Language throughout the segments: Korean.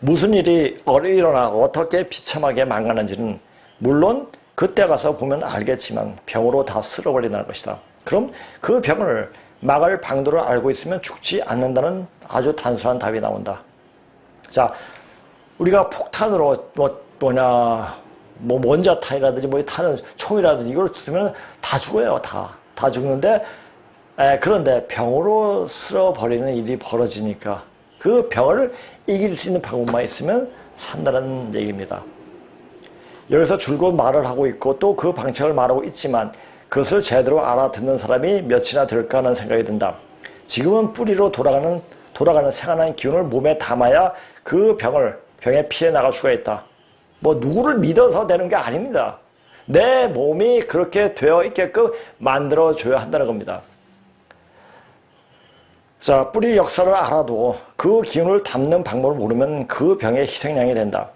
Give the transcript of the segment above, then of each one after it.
무슨 일이 일어나 어떻게 비참하게 망가는지는 물론 그때 가서 보면 알겠지만 병으로 다 쓸어버린다는 것이다. 그럼 그 병을 막을 방도를 알고 있으면 죽지 않는다는 아주 단순한 답이 나온다. 자, 우리가 폭탄으로 원자탄이라든지 타는 총이라든지 이걸 쓰면 다 죽어요. 다 죽는데 그런데 병으로 쓸어버리는 일이 벌어지니까 그 병을 이길 수 있는 방법만 있으면 산다는 얘기입니다. 여기서 줄곧 말을 하고 있고 또 그 방책을 말하고 있지만 그것을 제대로 알아듣는 사람이 몇이나 될까 하는 생각이 든다. 지금은 뿌리로 돌아가는 생활하는 기운을 몸에 담아야 그 병에 피해 나갈 수가 있다. 누구를 믿어서 되는 게 아닙니다. 내 몸이 그렇게 되어 있게끔 만들어줘야 한다는 겁니다. 자, 뿌리 역사를 알아도 그 기운을 담는 방법을 모르면 그 병의 희생양이 된다.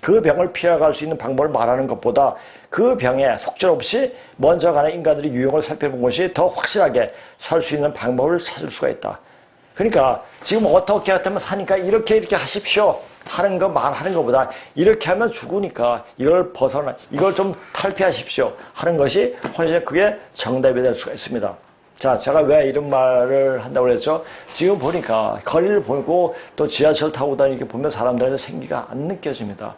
그 병을 피해갈 수 있는 방법을 말하는 것보다 그 병에 속절없이 먼저 가는 인간들의 유형을 살펴본 것이 더 확실하게 살 수 있는 방법을 찾을 수가 있다. 그러니까 지금 어떻게 하면 사니까 이렇게 하십시오 하는 거 말하는 것보다 이렇게 하면 죽으니까 이걸 좀 탈피하십시오 하는 것이 훨씬 그게 정답이 될 수가 있습니다. 자, 제가 왜 이런 말을 한다고 그랬죠? 지금 보니까 거리를 보고 또 지하철 타고 다니게 보면 사람들의 생기가 안 느껴집니다.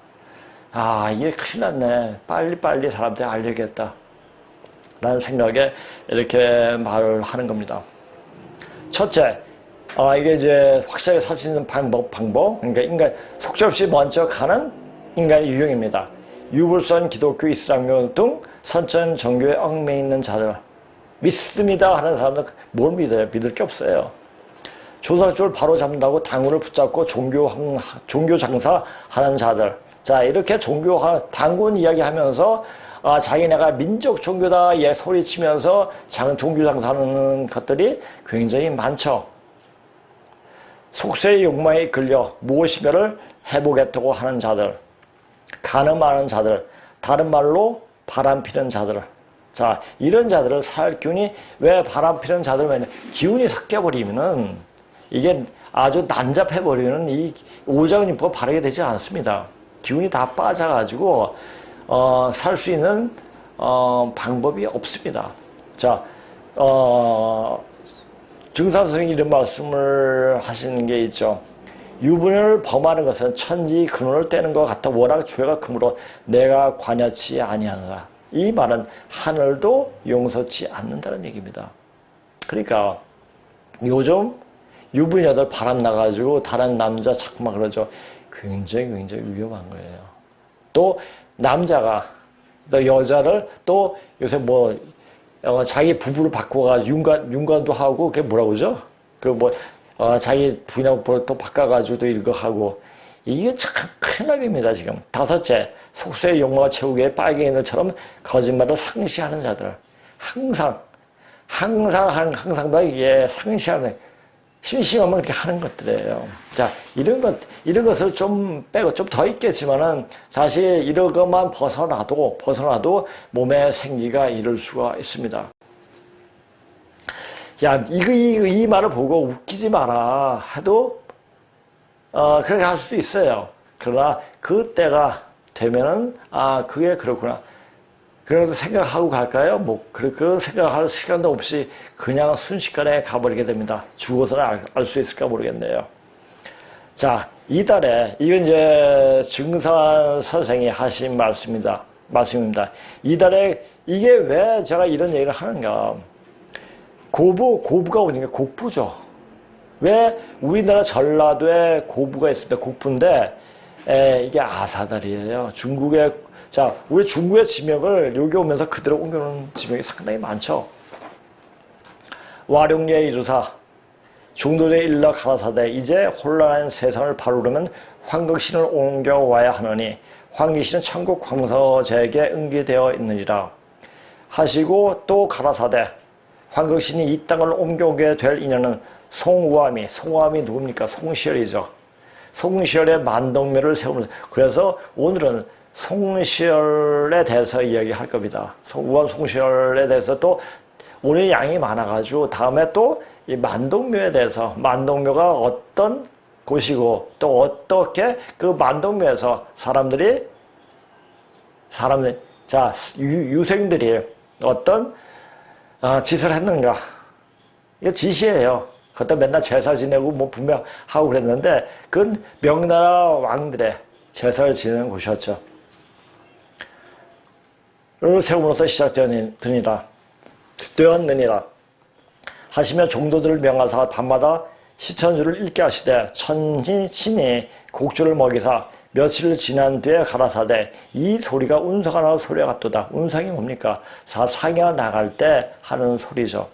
아, 이게 큰일 났네. 빨리빨리 사람들이 알려야겠다 라는 생각에 이렇게 말을 하는 겁니다. 첫째, 이게 이제 확실하게 살 수 있는 방법. 그러니까 인간, 속절없이 먼저 가는 인간의 유형입니다. 유불선, 기독교, 이슬람교 등 선천 종교에 얽매여 있는 자들. 믿습니다 하는 사람들 뭘 믿어요? 믿을 게 없어요. 조상조를 바로 잡는다고 당구를 붙잡고 종교 장사 하는 자들. 자, 이렇게 당군 이야기 하면서 자기네가 민족 종교다 소리치면서 종교 장사하는 것들이 굉장히 많죠. 속세의 욕망에 이끌려 무엇인가를 해보겠다고 하는 자들, 가늠하는 자들, 다른 말로 바람피는 자들. 자, 이런 자들을 살 기운이 왜 바람피는 자들, 기운이 섞여버리면은 이게 아주 난잡해버리는 이 오장육부가 바르게 되지 않습니다. 기운이 다 빠져가지고 살 수 있는 방법이 없습니다. 자, 증산 선생님이 이런 말씀을 하시는 게 있죠. 유분을 범하는 것은 천지 근원을 떼는 것 같아 워낙 죄가 크므로 내가 관여치 아니하노라. 이 말은 하늘도 용서치 않는다는 얘기입니다. 그러니까 요즘 유부녀들 바람 나가지고 다른 남자 자꾸 막 그러죠. 굉장히 위험한 거예요. 또 남자가 또 여자를 또 요새 자기 부부를 바꿔가지고 윤관도 하고 그게 뭐라고 그러죠? 자기 부인하고 또 바꿔가지고 또 이거 하고 이게 참 큰일 납니다 지금. 다섯째, 속세의 욕망을 채우기 위해 빨갱이들처럼 거짓말을 상시하는 자들. 항상 이게 상시하는, 심심하면 그렇게 하는 것들이에요. 자, 이런 것을 좀 빼고 좀 더 있겠지만은 사실 이런 것만 벗어나도 몸에 생기가 이룰 수가 있습니다. 야, 이 말을 보고 웃기지 마라 해도 그렇게 할 수도 있어요. 그러나 그때가 되면은 그게 그렇구나. 그래서 생각하고 갈까요? 그런 생각할 시간도 없이 그냥 순식간에 가버리게 됩니다. 죽어서는 알 수 있을까 모르겠네요. 자, 이달에 이건 이제 증산 선생이 하신 말씀입니다. 이달에 이게 왜 제가 이런 얘기를 하는가? 고부가 오니까 곡부죠. 왜 우리나라 전라도에 고부가 있습니다. 곡부인데 이게 아사달이에요. 우리 중국의 지명을 여기 오면서 그대로 옮겨놓은 지명이 상당히 많죠. 와룡리에 이르사 중도에 일러 가라사대 이제 혼란한 세상을 바르려면 황극신을 옮겨와야 하느니 황기신은 천국 광서제에게 응기되어 있느니라 하시고 또 가라사대 황극신이 이 땅을 옮겨오게 될 인연은 송우암이 누굽니까? 송시열이죠. 송시열의 만동묘를 세우면서, 그래서 오늘은 송시열에 대해서 이야기할 겁니다. 우암 송시열에 대해서 또 오늘 양이 많아가지고 다음에 또 이 만동묘에 대해서, 만동묘가 어떤 곳이고 또 어떻게 그 만동묘에서 유생들이 어떤 짓을 했는가. 이거 지시예요. 그때 맨날 제사 지내고 뭐 분명하고 그랬는데 그건 명나라 왕들의 제사를 지내는 곳이었죠. 를 세움으로써 시작되었느니라 하시며 종도들을 명하사 밤마다 시천주를 읽게 하시되 천지 신이 곡주를 먹이사 며칠 지난 뒤에 가라사대 이 소리가 운석아 나갈 소리가 같도다. 운석이 뭡니까? 상여 나갈 때 하는 소리죠.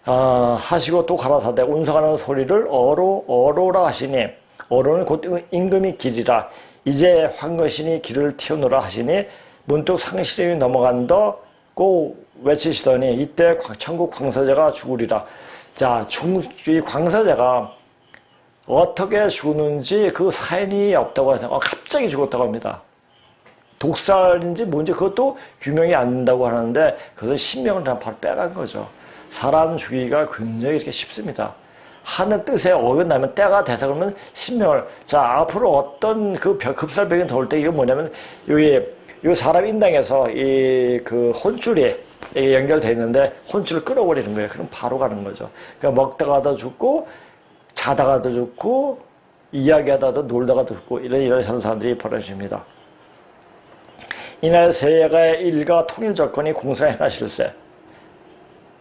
하시고 또 가라사대 운석아 나는 소리를 어로라 하시니 어로는 곧 임금이 길이라 이제 황거신이 길을 틔우노라 하시니 문득 상실이 넘어간다고 외치시더니 이때 천국 광서제가 죽으리라. 자, 이 광서제가 어떻게 죽었는지 그 사인이 없다고 해서 갑자기 죽었다고 합니다. 독살인지 뭔지 그것도 규명이 안 된다고 하는데 그것을 신명을 바로 빼간 거죠. 사람 죽이기가 굉장히 이렇게 쉽습니다. 하는 뜻에 어긋나면 때가 돼서 그러면 신명을 앞으로 어떤 그 급살병이 더올 때 이게 뭐냐면 이 사람 인당에서 그 혼줄이 연결되어 있는데 혼줄을 끌어버리는 거예요. 그럼 바로 가는 거죠. 그러니까 먹다가도 죽고 자다가도 죽고 이야기하다도 놀다가도 죽고 이런 현상들이 벌어집니다. 이날 세계의 일가 통일 조건이 공사에 행하실세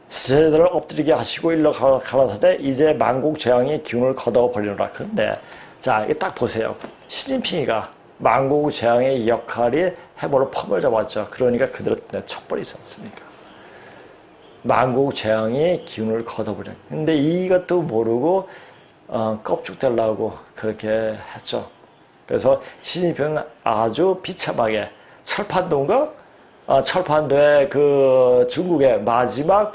세대를 엎드리게 하시고 일러 가라사대 이제 만국 재앙이 기운을 걷어 버리노라. 근데 이게 딱 보세요. 시진핑이가 만국 재앙의 역할이 해보로 펌을 잡았죠. 그러니까 그대로 척벌이지 않습니까? 만국 재앙이 기운을 걷어버려. 근데 이것도 모르고 껍죽대려고 그렇게 했죠. 그래서 시진핑은 아주 비참하게 철판도의 그 중국의 마지막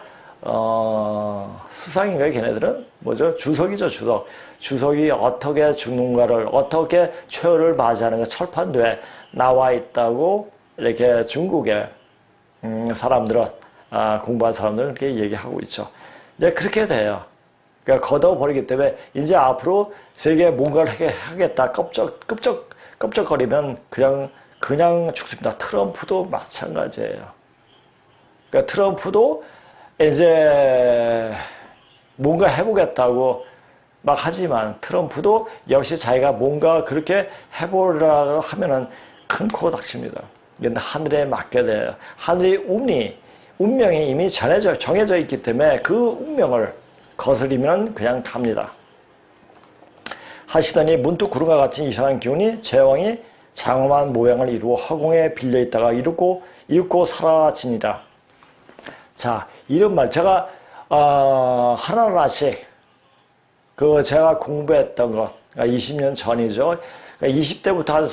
수상인가요? 걔네들은 뭐죠? 주석이죠, 주석. 주석이 어떻게 죽는가를 어떻게 최후를 맞이하는가 철판도에 나와 있다고 이렇게 중국의 사람들은 공부한 사람들은 그렇게 얘기하고 있죠. 이제 그렇게 돼요. 그러니까 걷어버리기 때문에 이제 앞으로 세계에 뭔가를 하겠다 껍적거리면 그냥 죽습니다. 트럼프도 마찬가지예요. 그러니까 트럼프도 이제 뭔가 해보겠다고 막 하지만 트럼프도 역시 자기가 뭔가 그렇게 해보려고 하면은 큰 코 닥칩니다. 근데 하늘에 맡게 돼요. 하늘의 운명이 이미 정해져 있기 때문에 그 운명을 거스리면 그냥 갑니다. 하시더니 문득 구름과 같은 이상한 기운이 제왕이 장엄한 모양을 이루어 허공에 빌려있다가 이윽고 사라지니라. 자, 이런 말 제가 하나하나씩 제가 공부했던 것 20년 전이죠. 20대부터 한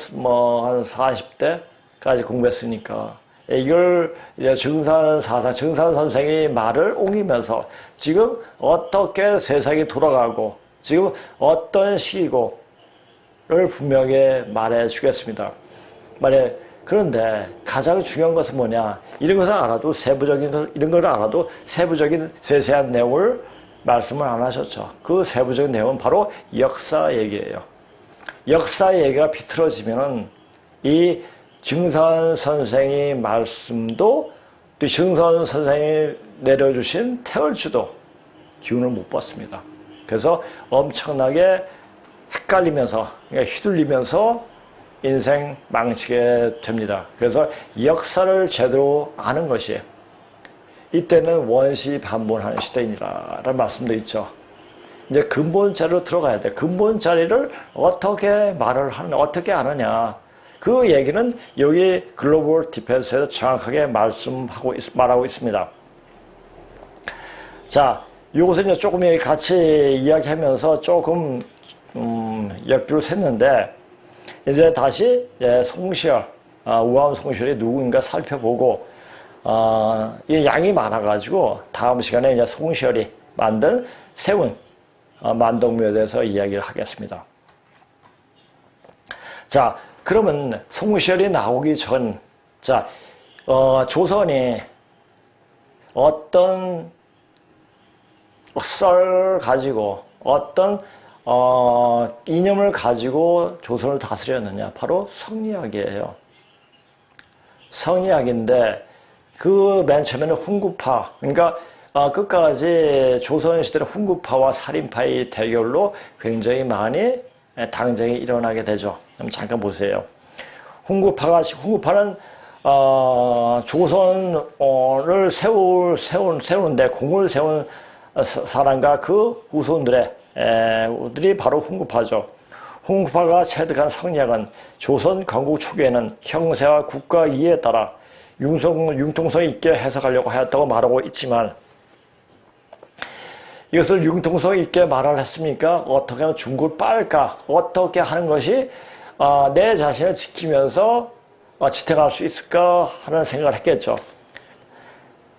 40대까지 공부했으니까 이걸 이제 증산 선생의 말을 옮기면서 지금 어떻게 세상이 돌아가고 지금 어떤 시기고를 분명히 말해 주겠습니다. 그런데 가장 중요한 것은 뭐냐? 이런 것을 알아도 이런 걸 알아도 세부적인 세세한 내용을 말씀을 안 하셨죠. 그 세부적인 내용은 바로 역사 얘기예요. 역사 얘기가 비틀어지면은 이 증선 선생의 말씀도 또 증선 선생이 내려주신 태월주도 기운을 못 받습니다. 그래서 엄청나게 헷갈리면서 휘둘리면서 인생 망치게 됩니다. 그래서 역사를 제대로 아는 것이 이때는 원시 반본하는 시대이니라라는 말씀도 있죠. 이제 근본 자리로 들어가야 돼. 근본 자리를 어떻게 어떻게 아느냐. 그 얘기는 여기 글로벌 디펜스에서 정확하게 말하고 있습니다. 자, 이것은 조금 같이 이야기하면서 조금 역비를 샜는데 이제 다시 송시열, 우암 송시열이 누구인가 살펴보고 이 양이 많아가지고 다음 시간에 이제 송시열이 세운 만동묘에 대해서 이야기를 하겠습니다. 자, 그러면 송시열이 나오기 전, 조선이 어떤 썰 가지고 어떤 이념을 가지고 조선을 다스렸느냐? 바로 성리학이에요. 성리학인데 그 맨 처음에는 훈구파, 그러니까 끝까지 조선시대는 훈구파와 살인파의 대결로 굉장히 많이 당쟁이 일어나게 되죠. 그럼 잠깐 보세요. 훈구파는 조선을 세우는데 공을 세운 사람과 그 후손들이 바로 훈구파죠. 훈구파가 체득한 성리학은 조선 건국 초기에는 형세와 국가 이해에 따라 융통성 있게 해석하려고 하였다고 말하고 있지만, 이것을 융통성 있게 말을 했습니까? 어떻게 하면 중국을 빨까? 어떻게 하는 것이 내 자신을 지키면서 지탱할 수 있을까 하는 생각을 했겠죠.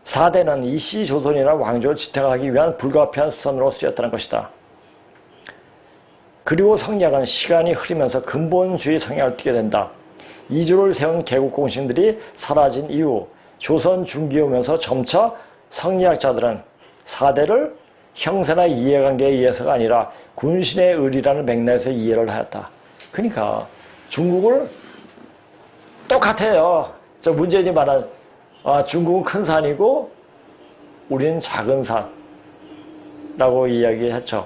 4대는 이씨 조선이나 왕조를 지탱하기 위한 불가피한 수단으로 쓰였다는 것이다. 그리고 성리학은 시간이 흐르면서 근본주의 성향을 띠게 된다. 이주를 세운 개국공신들이 사라진 이후 조선 중기에 오면서 점차 성리학자들은 4대를 형세나 이해관계에 의해서가 아니라 군신의 의리라는 맥락에서 이해를 하였다. 그러니까 중국을 똑같아요. 문재인이 말한 중국은 큰 산이고 우리는 작은 산라고 이야기했죠.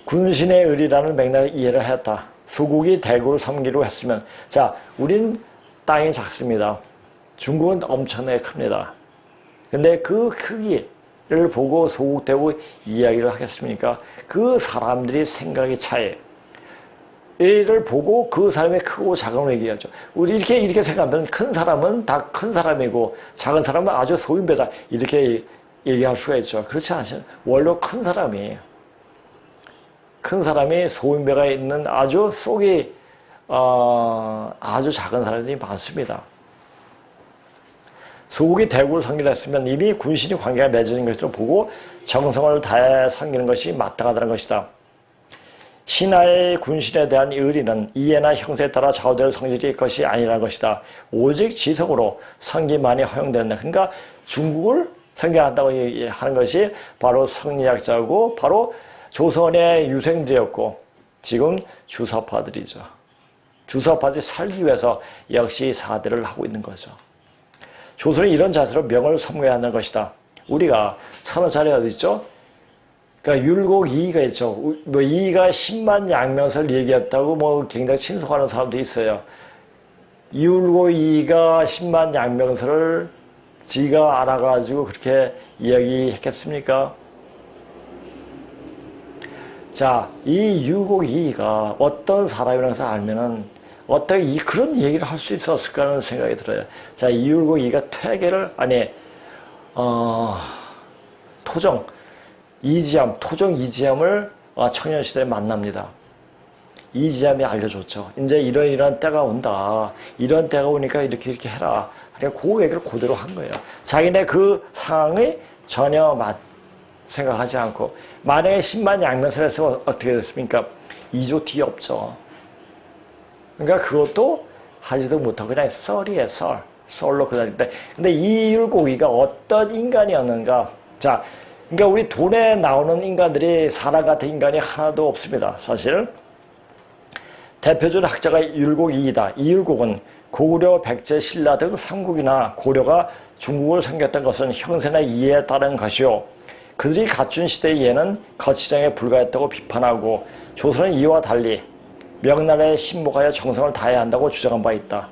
군신의 의리라는 맥락에 이해를 하였다. 소국이 대구를 섬기로 했으면, 자, 우린 땅이 작습니다. 중국은 엄청나게 큽니다. 근데 그 크기를 보고 소국 대구 이야기를 하겠습니까? 그 사람들이 생각의 차이. 를 보고 그 사람의 크고 작음을 얘기하죠. 우리 이렇게 생각하면 큰 사람은 다 큰 사람이고 작은 사람은 아주 소인배다. 이렇게 얘기할 수가 있죠. 그렇지 않죠. 원래 큰 사람이 소인배가 있는 아주 속이 아주 작은 사람들이 많습니다. 소국이 대구를 섬기려 했으면 이미 군신이 관계가 맺어진 것으로 보고 정성을 다해 섬기는 것이 마땅하다는 것이다. 신하의 군신에 대한 의리는 이해나 형세에 따라 좌우될 성질일 것이 아니라는 것이다. 오직 지성으로 섬기만이 허용된다. 그러니까 중국을 섬겨한다고 하는 것이 바로 성리학자고 바로 조선의 유생들이었고 지금 주사파들이죠. 주사파들이 살기 위해서 역시 4대를 하고 있는 거죠. 조선은 이런 자세로 명을 섬겨야 하는 것이다. 우리가 천하자리 어디 있죠? 그러니까 율곡 이의가 있죠. 이의가 10만 양명설 얘기했다고 굉장히 친속하는 사람도 있어요. 율곡 이의가 10만 양명설을 지가 알아가지고 그렇게 이야기했겠습니까? 자, 이 율곡 이의가 어떤 사람이라는 것을 알면은 어떻게 그런 얘기를 할 수 있었을까 하는 생각이 들어요. 자, 이 율곡 이의가 토종 이지함을 청년시대에 만납니다. 이지함이 알려줬죠. 이제 이런 때가 온다. 이런 때가 오니까 이렇게 해라. 그러니까 그 얘기를 그대로 한 거예요. 자기네 그 상황이 전혀 생각하지 않고, 만약에 10만 양면설 했으면 어떻게 됐습니까? 2조 뒤 없죠. 그러니까 그것도 하지도 못하고 그냥 썰로 그다음에. 근데 이 율곡이가 어떤 인간이었는가? 자, 그러니까 우리 돈에 나오는 인간들이 사람 같은 인간이 하나도 없습니다. 사실 대표적인 학자가 율곡이이다. 이 율곡은 고구려, 백제, 신라 등 삼국이나 고려가 중국을 섬겼던 것은 형세나 이해에 따른 것이요, 그들이 갖춘 시대의 이해는 거치장에 불과했다고 비판하고, 조선은 이와 달리 명나라에 신복하여 정성을 다해야 한다고 주장한 바 있다.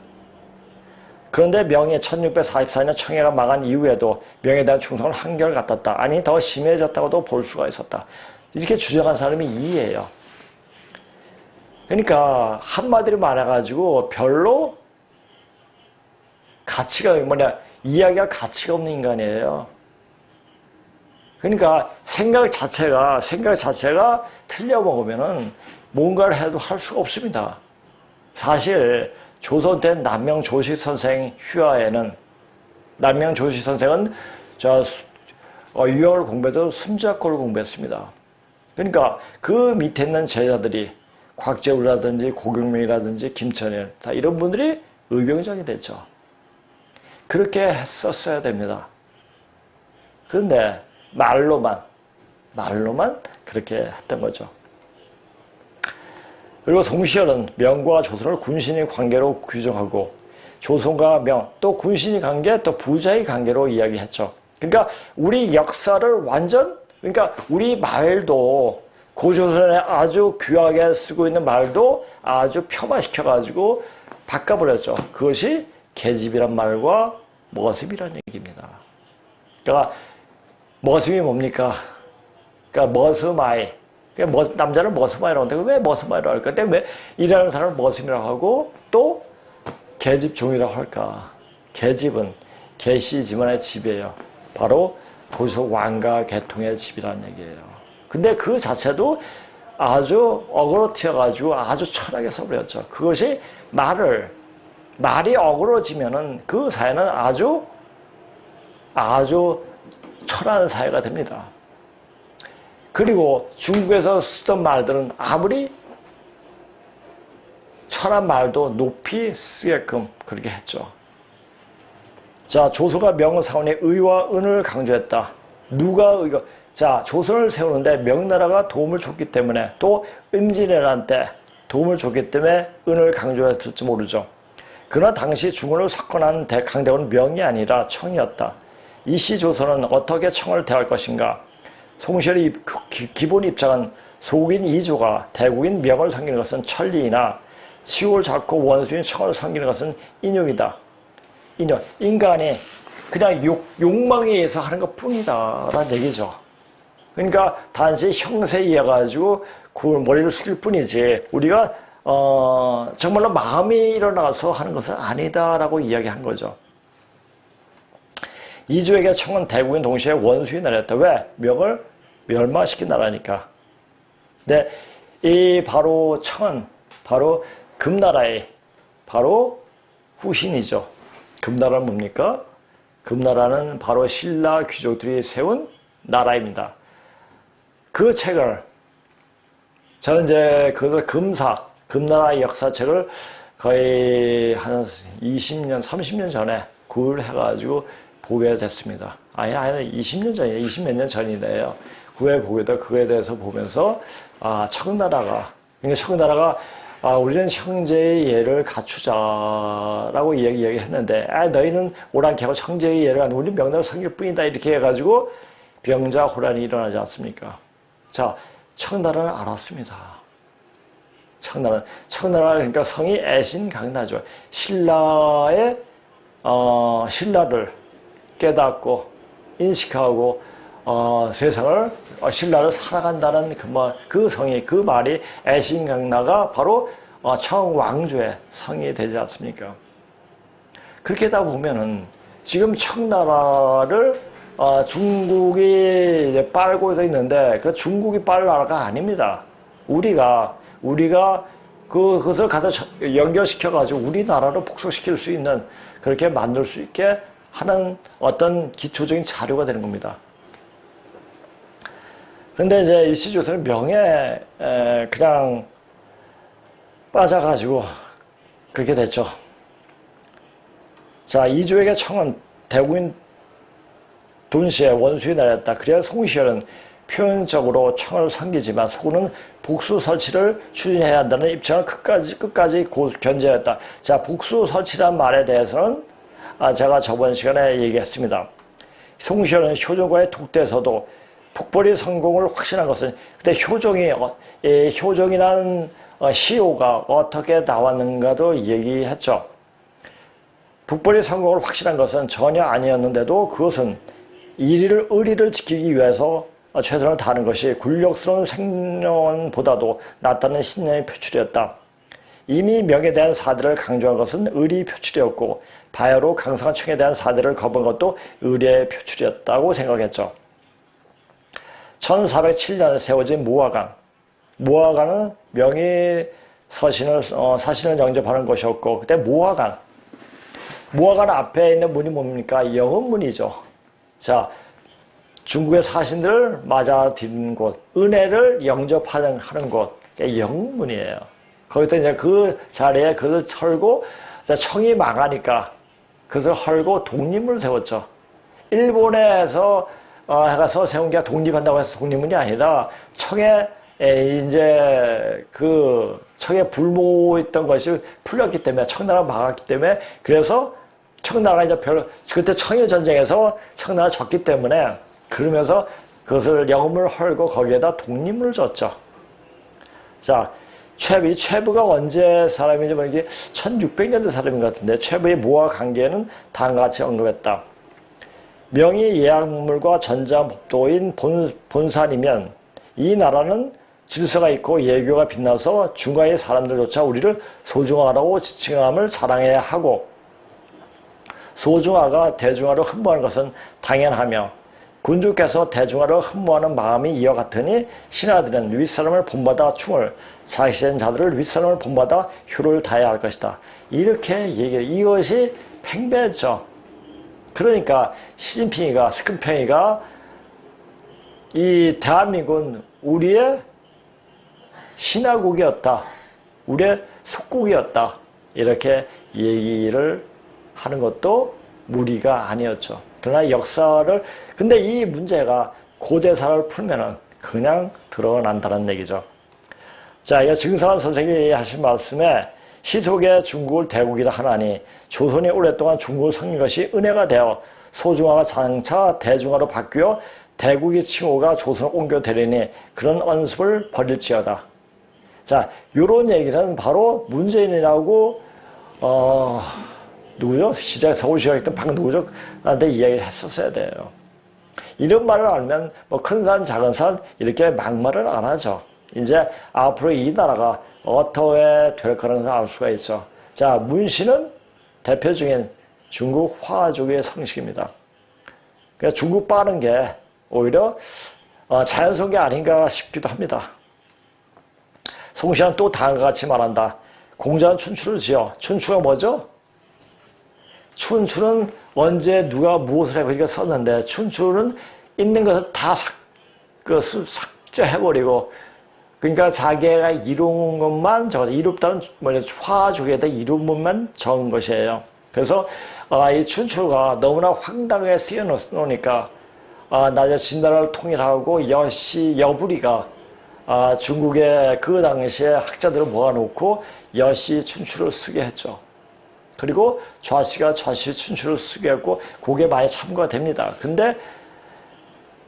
그런데 명의 1644년 청해가 망한 이후에도 명에 대한 충성을 한결같았다. 아니 더 심해졌다고도 볼 수가 있었다. 이렇게 주장한 사람이 이예요. 그러니까 한마디로 말해가지고 별로 이야기가 가치가 없는 인간이에요. 그러니까 생각 자체가 틀려먹으면은 뭔가를 해도 할 수가 없습니다. 사실 조선 때 남명조식 선생 휘하에는, 남명조식 선생은 유학을 공부해도 순자권을 공부했습니다. 그러니까 그 밑에 있는 제자들이 곽재우라든지 고경명이라든지 김천일, 다 이런 분들이 의병장이 됐죠. 그렇게 했었어야 됩니다. 그런데 말로만 그렇게 했던 거죠. 그리고 송시열은 명과 조선을 군신의 관계로 규정하고 조선과 명, 또 군신의 관계, 또 부자의 관계로 이야기했죠. 그러니까 우리 역사를 완전, 그러니까 우리 말도 고조선에 아주 귀하게 쓰고 있는 말도 아주 폄하시켜가지고 바꿔버렸죠. 그것이 계집이란 말과 머슴이란 얘기입니다. 그러니까 머슴이 뭡니까? 그러니까 머슴아이. 그러니까 남자는 머슴아이라고 하는데 왜 머슴아이라고 할까? 근데 왜 일하는 사람을 머슴이라고 하고 또 계집종이라고 할까? 계집은 계시 집안의 집이에요. 바로 고조 왕가 계통의 집이라는 얘기예요. 근데 그 자체도 아주 어그로 튀어가지고 아주 철하게 써버렸죠. 그것이 말이 어그러지면은 그 사회는 아주 철한 사회가 됩니다. 그리고 중국에서 쓰던 말들은 아무리 철한 말도 높이 쓰게끔 그렇게 했죠. 자, 조선과 명사원의 의와 은을 강조했다. 누가 의가? 자, 조선을 세우는데 명나라가 도움을 줬기 때문에 또 임진왜란 때 도움을 줬기 때문에 은을 강조했을지 모르죠. 그러나 당시 중원을 석권한 강대원은 명이 아니라 청이었다. 이시 조선은 어떻게 청을 대할 것인가? 송시열의 기본 입장은 속인 이조가 대국인 명을 섬기는 것은 천리이나 치욕을 잡고 원수인 청을 섬기는 것은 인욕이다. 인욕. 인간이 그냥 욕망에 의해서 하는 것 뿐이다 라는 얘기죠. 그러니까 단지 형세에 의해 가지고 그 머리를 숙일 뿐이지 우리가 정말로 마음이 일어나서 하는 것은 아니다라고 이야기한 거죠. 이조에게 청은 대국인 동시에 원수의 나라였다. 왜? 명을 멸망시킨 나라니까. 근데 이 바로 청은 바로 금나라의 바로 후신이죠. 금나라는 뭡니까? 금나라는 바로 신라 귀족들이 세운 나라입니다. 그 책을 저는 이제 그걸 금나라의 역사책을 거의 한 20년, 30년 전에 구입을 해가지고 보게 됐습니다. 아니 20년 전이에요. 20몇 년 전이래요. 보게 돼 그거에 대해서 보면서 청나라가 그러니까 청나라가 우리는 형제의 예를 갖추자라고 이야기했는데 너희는 오랑캐하고 형제의 예를 안 우리 명나라 성일 뿐이다 이렇게 해가지고 병자호란이 일어나지 않습니까? 자, 청나라는 알았습니다. 청나라 그러니까 성이 애신강나죠. 신라를 깨닫고 인식하고 세상을 신라를 살아간다는 그 성이 그 말이 애신강나가 바로 청왕조의 성이 되지 않습니까? 그렇게 다 보면은 지금 청나라를 중국이 이제 빨고 있는데 그 중국이 빨 나라가 아닙니다. 우리가 그것을 갖다 연결시켜 가지고 우리나라로 복속시킬 수 있는 그렇게 만들 수 있게 하는 어떤 기초적인 자료가 되는 겁니다. 근데 이제 일시조선은 명예 그냥 빠져가지고 그렇게 됐죠. 자, 이조에게 청은 대국인 돈시의 원수의 나라였다. 그래야 송시열은 표현적으로 청을 섬기지만 속으로는 복수 설치를 추진해야 한다는 입장을 끝까지 견제했다. 자, 복수 설치란 말에 대해서는 제가 저번 시간에 얘기했습니다. 송시열은 효종과의 독대에서도 북벌이 성공을 확신한 것은 그때 효종이라는 시호가 어떻게 나왔는가도 얘기했죠. 북벌이 성공을 확신한 것은 전혀 아니었는데도 그것은 의리를 지키기 위해서 최선을 다하는 것이 굴욕스러운 생명보다도 낫다는 신념의 표출이었다. 이미 명에 대한 사대를 강조한 것은 의리 표출이었고 바야로 강성한 청에 대한 사대를 거부한 것도 의리의 표출이었다고 생각했죠. 1407년에 세워진 모화관은 명의 사신을 영접하는 것이었고 그때 모화관 앞에 있는 문이 뭡니까? 영은문이죠. 자, 중국의 사신들을 맞아들이는 곳, 은혜를 영접하는 곳, 영문이에요. 거기서 이제 그 자리에 그것을 털고, 청이 망하니까 그것을 헐고 독립을 세웠죠. 일본에서 해가서 세운 게 독립한다고 해서 독립문이 아니라 청에 이제 그 청에 불모했던 것이 풀렸기 때문에 청나라 막았기 때문에 그래서 청나라가 이제 그때 청일 전쟁에서 청나라 졌기 때문에 그러면서 그것을 영음을 헐고 거기에다 독립문을 줬죠. 자, 최부가 언제 사람인지 모르게 1600년대 사람인 것 같은데 최부의 모와 관계는 다음과 같이 언급했다. 명의 예약물과 전자법도인 본산이면 이 나라는 질서가 있고 예교가 빛나서 중화의 사람들조차 우리를 소중하라고 지칭함을 자랑해야 하고 소중화가 대중화를 흠모하는 것은 당연하며 군주께서 대중화를 흠모하는 마음이 이와 같으니 신하들은 윗사람을 본받아 충을 자식된 자들을 윗사람을 본받아 효를 다해야 할 것이다. 이렇게 얘기해. 이것이 팽배죠. 그러니까 시진핑이가 스큰팽이가 이 대한민국은 우리의 신화국이었다. 우리의 속국이었다. 이렇게 얘기를 하는 것도 무리가 아니었죠. 그러나 역사를 근데 이 문제가 고대사를 풀면은 그냥 드러난다는 얘기죠. 자, 이 증상한 선생님이 하신 말씀에 시속의 중국을 대국이라 하나니 조선이 오랫동안 중국을 섬긴 것이 은혜가 되어 소중화가 장차 대중화로 바뀌어 대국의 칭호가 조선을 옮겨되리니 그런 언습을 버릴지어다. 자, 요런 얘기는 바로 문재인이라고 누구죠? 서울시장에 있던 박누구죠? 나한테 이야기를 했었어야 돼요. 이런 말을 알면 뭐 큰 산 작은 산 이렇게 막말을 안 하죠. 이제 앞으로 이 나라가 어떻게 될 거라는 알 수가 있죠. 자, 문씨는 대표 중인 중국 화족의 성식입니다. 그러니까 중국 빠른 게 오히려 자연스러운 게 아닌가 싶기도 합니다. 송씨는 또 다음과 같이 말한다. 공자는 춘추를 지어. 춘추가 뭐죠? 춘추는 언제 누가 무엇을 해고 이렇게 썼는데 춘추는 있는 것을 다 삭제해버리고 그러니까 자기가 이룬 것만 적어서 이룹다는 화족에다 이룬 것만 적은 것이에요. 그래서 이 춘추가 너무나 황당하게 쓰여놓으니까 나저 진나라를 통일하고 여부리가 중국의 그 당시에 학자들을 모아놓고 여시 춘추를 쓰게 했죠. 그리고 좌씨가 좌씨 춘추를 쓰게 했고 그게 많이 참고가 됩니다. 근데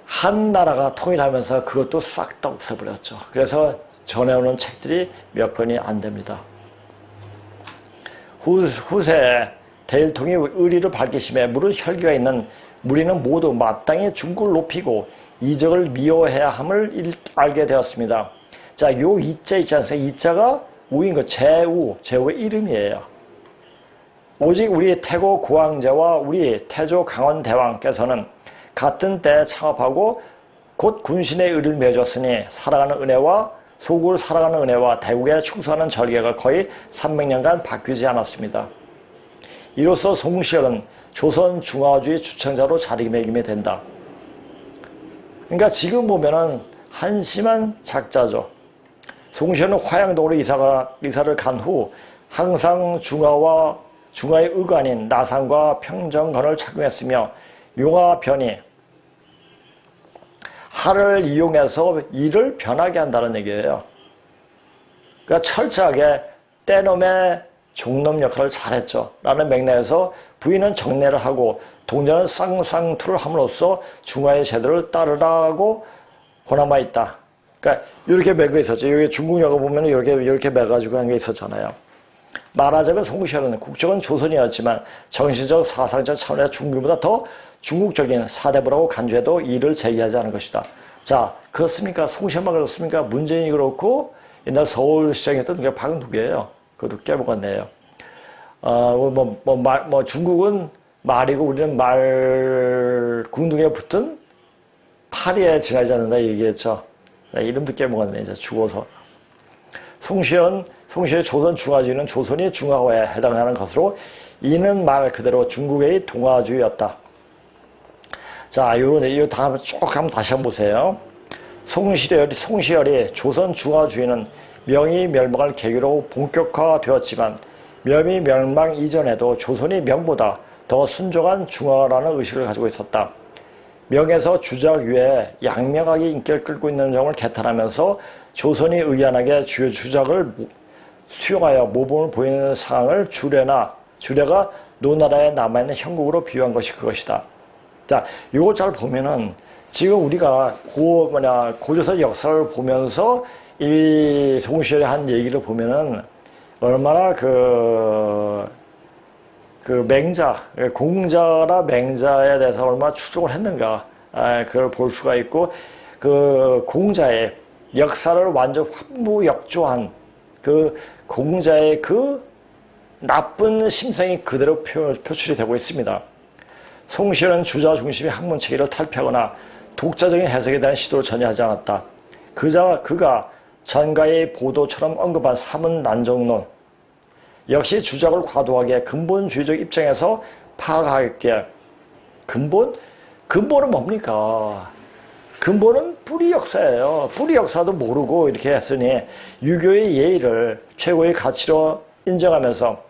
한 나라가 통일하면서 그것도 싹 다 없애버렸죠. 그래서 전해오는 책들이 몇 권이 안 됩니다. 후세에 대일통이 의리를 밝히심에 물은 혈기가 있는 무리는 모두 마땅히 중국을 높이고 이적을 미워해야 함을 알게 되었습니다. 자, 요 이자 있지 않습니까? 이자가 우인 거 제우의 이름이에요. 오직 우리 태고 고왕제와 우리 태조 강원 대왕께서는 같은 때에 창업하고 곧 군신의 의를 맺었으니 살아가는 은혜와 소국을 살아가는 은혜와 대국에 충성하는 절개가 거의 300년간 바뀌지 않았습니다. 이로써 송시열은 조선 중화주의 주창자로 자리매김이 된다. 그러니까 지금 보면은 한심한 작자죠. 송시열은 화양동으로 이사를 간 후 항상 중화의 의관인 나상과 평정건을 착용했으며 용화변이 할을 이용해서 일을 변하게 한다는 얘기예요. 그러니까 철저하게 때놈의 종놈 역할을 잘했죠. 라는 맥락에서 부인은 정례를 하고 동자는 쌍쌍투를 함으로써 중화의 제도를 따르라고 권하마 있다. 그러니까 이렇게 매고 있었죠. 여기 중국 역을 보면 이렇게 매가지고 한 게 있었잖아요. 말하자면 송시열은 국적은 조선이었지만 정신적 사상적 차원에서 중국보다 더 중국적인 사대부라고 간주해도 이를 제기하지 않은 것이다. 자, 그렇습니까? 송시열만 그렇습니까? 문재인이 그렇고 옛날 서울시장이었던 게 박누구예요. 그것도 깨먹었네요. 중국은 말이고 우리는 말 궁둥이에 붙은 파리에 지나지 않는다 얘기했죠. 이름도 깨먹었네, 이제 죽어서. 송시의 조선 중화주의는 조선이 중화화에 해당하는 것으로 이는 말 그대로 중국의 동화주의였다. 자, 요 다음 쭉 한번 다시 한번 보세요. 송시열이 조선 중화주의는 명이 멸망할 계기로 본격화되었지만 명이 멸망 이전에도 조선이 명보다 더 순종한 중화라는 의식을 가지고 있었다. 명에서 주작 위에 양명하게 인기를 끌고 있는 점을 개탄하면서 조선이 의연하게 주요 주작을 수용하여 모범을 보이는 상황을 주례가 노나라에 남아있는 형국으로 비유한 것이 그것이다. 자, 요거 잘 보면은 지금 우리가 고조선 역사를 보면서 이 송시열이 한 얘기를 보면은 얼마나 공자나 맹자에 대해서 얼마나 추종을 했는가, 그걸 볼 수가 있고, 그 공자의 역사를 완전 환무역조한 그 공자의 그 나쁜 심성이 그대로 표출이 되고 있습니다. 송시열은 주자 중심의 학문 체계를 탈피하거나 독자적인 해석에 대한 시도를 전혀 하지 않았다. 그가 전가의 보도처럼 언급한 사문난정론 역시 주작을 과도하게 근본주의적 입장에서 파악하게 근본은 뭡니까? 근본은 뿌리 역사예요. 뿌리 역사도 모르고 이렇게 했으니 유교의 예의를 최고의 가치로 인정하면서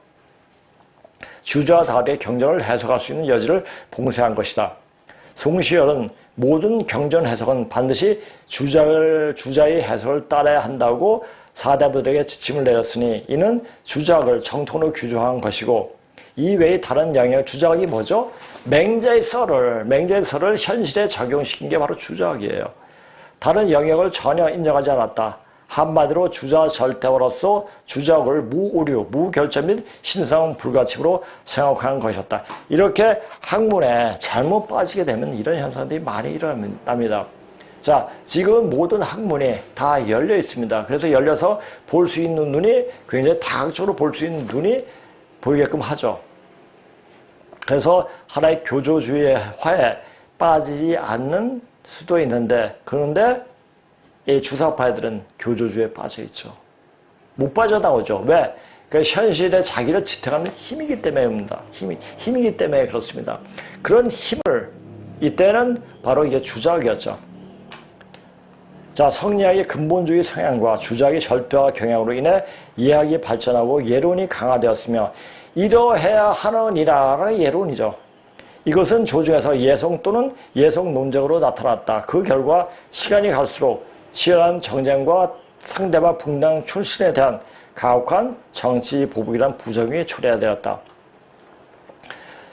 주자와 다르게 경전을 해석할 수 있는 여지를 봉쇄한 것이다. 송시열은 모든 경전 해석은 반드시 주자의 해석을 따라야 한다고 사대부들에게 지침을 내렸으니 이는 주작을 정통으로 규정한 것이고 이 외의 다른 영역 주작이 뭐죠? 맹자의 설을 현실에 적용시킨 게 바로 주작이에요. 다른 영역을 전혀 인정하지 않았다. 한마디로 주자 절대어로서 주작을 무오류, 무결점 및 신성 불가침으로 생각한 것이었다. 이렇게 학문에 잘못 빠지게 되면 이런 현상들이 많이 일어납니다. 자, 지금 모든 학문이 다 열려 있습니다. 그래서 열려서 볼 수 있는 눈이 굉장히 다각적으로 볼 수 있는 눈이 보이게끔 하죠. 그래서 하나의 교조주의의 화에 빠지지 않는 수도 있는데, 그런데 이 주사파들은 교조주의에 빠져 있죠. 못 빠져나오죠. 왜? 그 현실에 자기를 지탱하는 힘이기 때문입니다. 힘이기 때문에 그렇습니다. 그런 힘을 이때는 바로 이게 주작이었죠. 자, 성리학의 근본주의 성향과 주작의 절대화 경향으로 인해 예학이 발전하고 예론이 강화되었으며 이러해야 하느니라는 예론이죠. 이것은 조중에서 예성 또는 예성 논쟁으로 나타났다. 그 결과 시간이 갈수록 치열한 정쟁과 상대방 분당 출신에 대한 가혹한 정치 보복이란 부정이 초래되었다.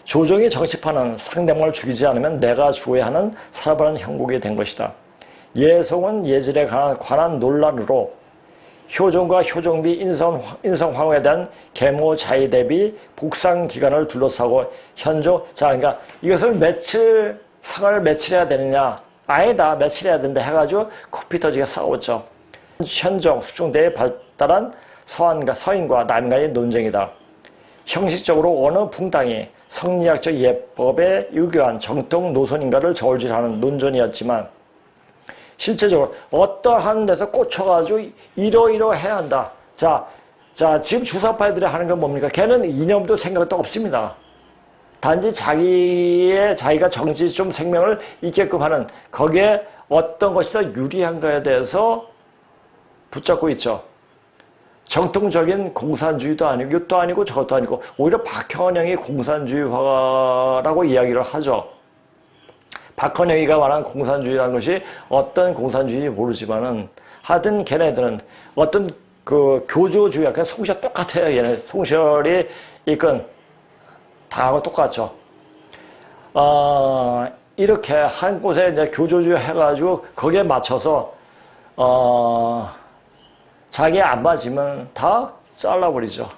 조정의 정치판은 상대방을 죽이지 않으면 내가 죽어야 하는 살아가는 형국이 된 것이다. 예송은 예질에 관한 논란으로 효종과 효종비 인성황후에 대한 계모 자의 대비 복상 기간을 둘러싸고 그러니까 이것을 상을 며칠 해야 되느냐, 아니다, 며칠 해야 된다 해가지고 코피 터지게 싸웠죠. 현종, 수중대에 발달한 서인과 남인간의 논쟁이다. 형식적으로 어느 붕당이 성리학적 예법에 의거한 정통 노선인가를 저울질하는 논전이었지만 실제적으로 어떠한 데서 꽂혀가지고 이러해야 한다. 자, 지금 주사파들이 하는 건 뭡니까? 걔는 이념도 생각도 없습니다. 단지 자기가 정치 좀 생명을 있게끔 하는 거기에 어떤 것이 더 유리한가에 대해서 붙잡고 있죠. 정통적인 공산주의도 아니고 이것도 아니고 저것도 아니고 오히려 박헌영이 공산주의화라고 이야기를 하죠. 박헌영이가 말한 공산주의라는 것이 어떤 공산주의인지 모르지만은 하여튼 걔네들은 어떤 그 교조주의야. 그냥 송시열 똑같아요. 얘네 송시열이 이끈 다하고 똑같죠. 이렇게 한 곳에 이제 교조주의 해가지고 거기에 맞춰서 자기 안 맞으면 다 잘라버리죠.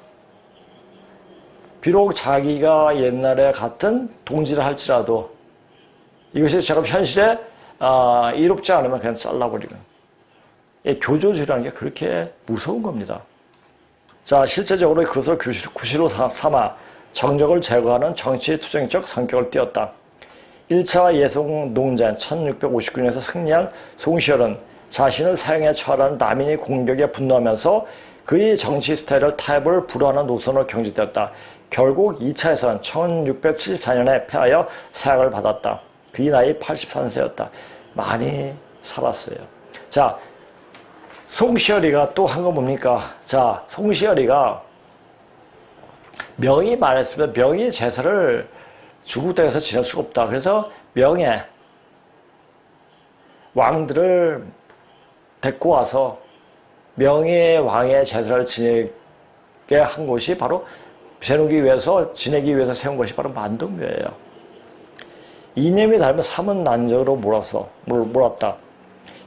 비록 자기가 옛날에 같은 동지를 할지라도 이것이 지금 현실에 이롭지 않으면 그냥 잘라버리는. 교조주의라는 게 그렇게 무서운 겁니다. 자, 실제적으로 그것을 구시로 삼아 정적을 제거하는 정치의 투쟁적 성격을 띄었다. 1차 예송 농전 1659년에서 승리한 송시열은 자신을 사형에 처하라는 남인의 공격에 분노하면서 그의 정치 스타일을 타협을 불허하는 노선으로 경직되었다. 결국 2차에서는 1674년에 패하여 사형을 받았다. 그의 나이 83세였다. 많이 살았어요. 자, 송시열이가 또 한 건 뭡니까? 자, 송시열이가 명이 말했으면 명의 제사를 중국 땅에서 지낼 수가 없다. 그래서 명예, 왕들을 데리고 와서 명예의 왕의 제사를 지내게 한 곳이 바로 지내기 위해서 세운 것이 바로 만동교예요. 이념이 닮은 삼은 난적으로 몰았다.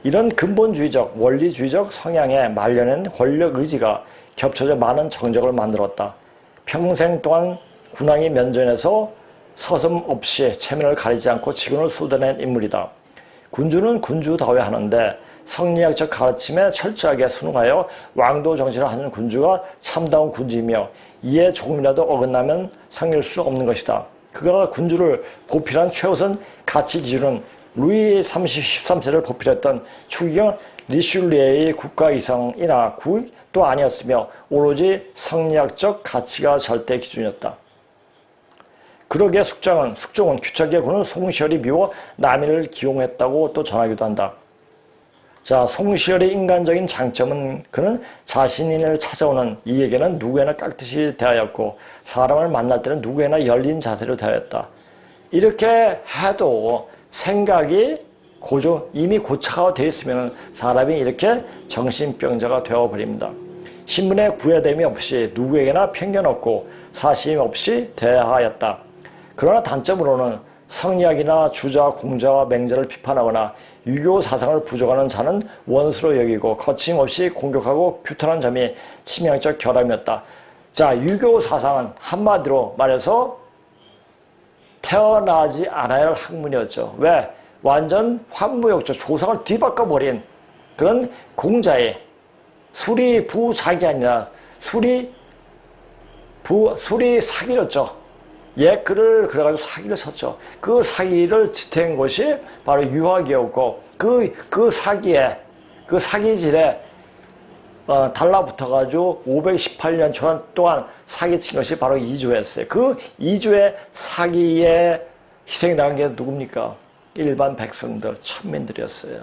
이런 근본주의적, 원리주의적 성향에 말려낸 권력 의지가 겹쳐져 많은 정적을 만들었다. 평생 동안 군왕이 면전에서 서슴없이 체면을 가리지 않고 직원을 쏟아낸 인물이다. 군주는 군주다워야 하는데 성리학적 가르침에 철저하게 순응하여 왕도 정신을 하는 군주가 참다운 군주이며 이에 조금이라도 어긋나면 성릴 수 없는 것이다. 그가 군주를 보필한 최우선 가치 기준은 루이 13세를 보필했던 추기경 리슐리에의 국가이상이나 국익도 아니었으며 오로지 성리학적 가치가 절대 기준이었다. 그러기에 숙종은 규칙에 구는 송시열이 미워 남인을 기용했다고 또 전하기도 한다. 자, 송시열의 인간적인 장점은 그는 자신을 찾아오는 이에게는 누구에나 깍듯이 대하였고 사람을 만날 때는 누구에나 열린 자세로 대하였다. 이렇게 해도 생각이 이미 고착화가 되어 있으면 사람이 이렇게 정신병자가 되어버립니다. 신분에 구애됨이 없이 누구에게나 편견 없고 사심 없이 대하였다. 그러나 단점으로는 성리학이나 주자, 공자와 맹자를 비판하거나 유교 사상을 부정하는 자는 원수로 여기고 거침없이 공격하고 규탄한 점이 치명적 결함이었다. 자, 유교 사상은 한마디로 말해서 태어나지 않아야 할 학문이었죠. 왜? 완전 환무역적 조상을 뒤바꿔버린 그런 공자의 수리부작이 아니라 수리 사기였죠. 글을 그래가지고 사기를 쳤죠. 그 사기를 지탱한 것이 바로 유학이었고, 그 사기질에 달라붙어가지고 518년 동안 사기친 것이 바로 이주였어요. 그 이주의 사기에 희생당한 게 누굽니까? 일반 백성들, 천민들이었어요.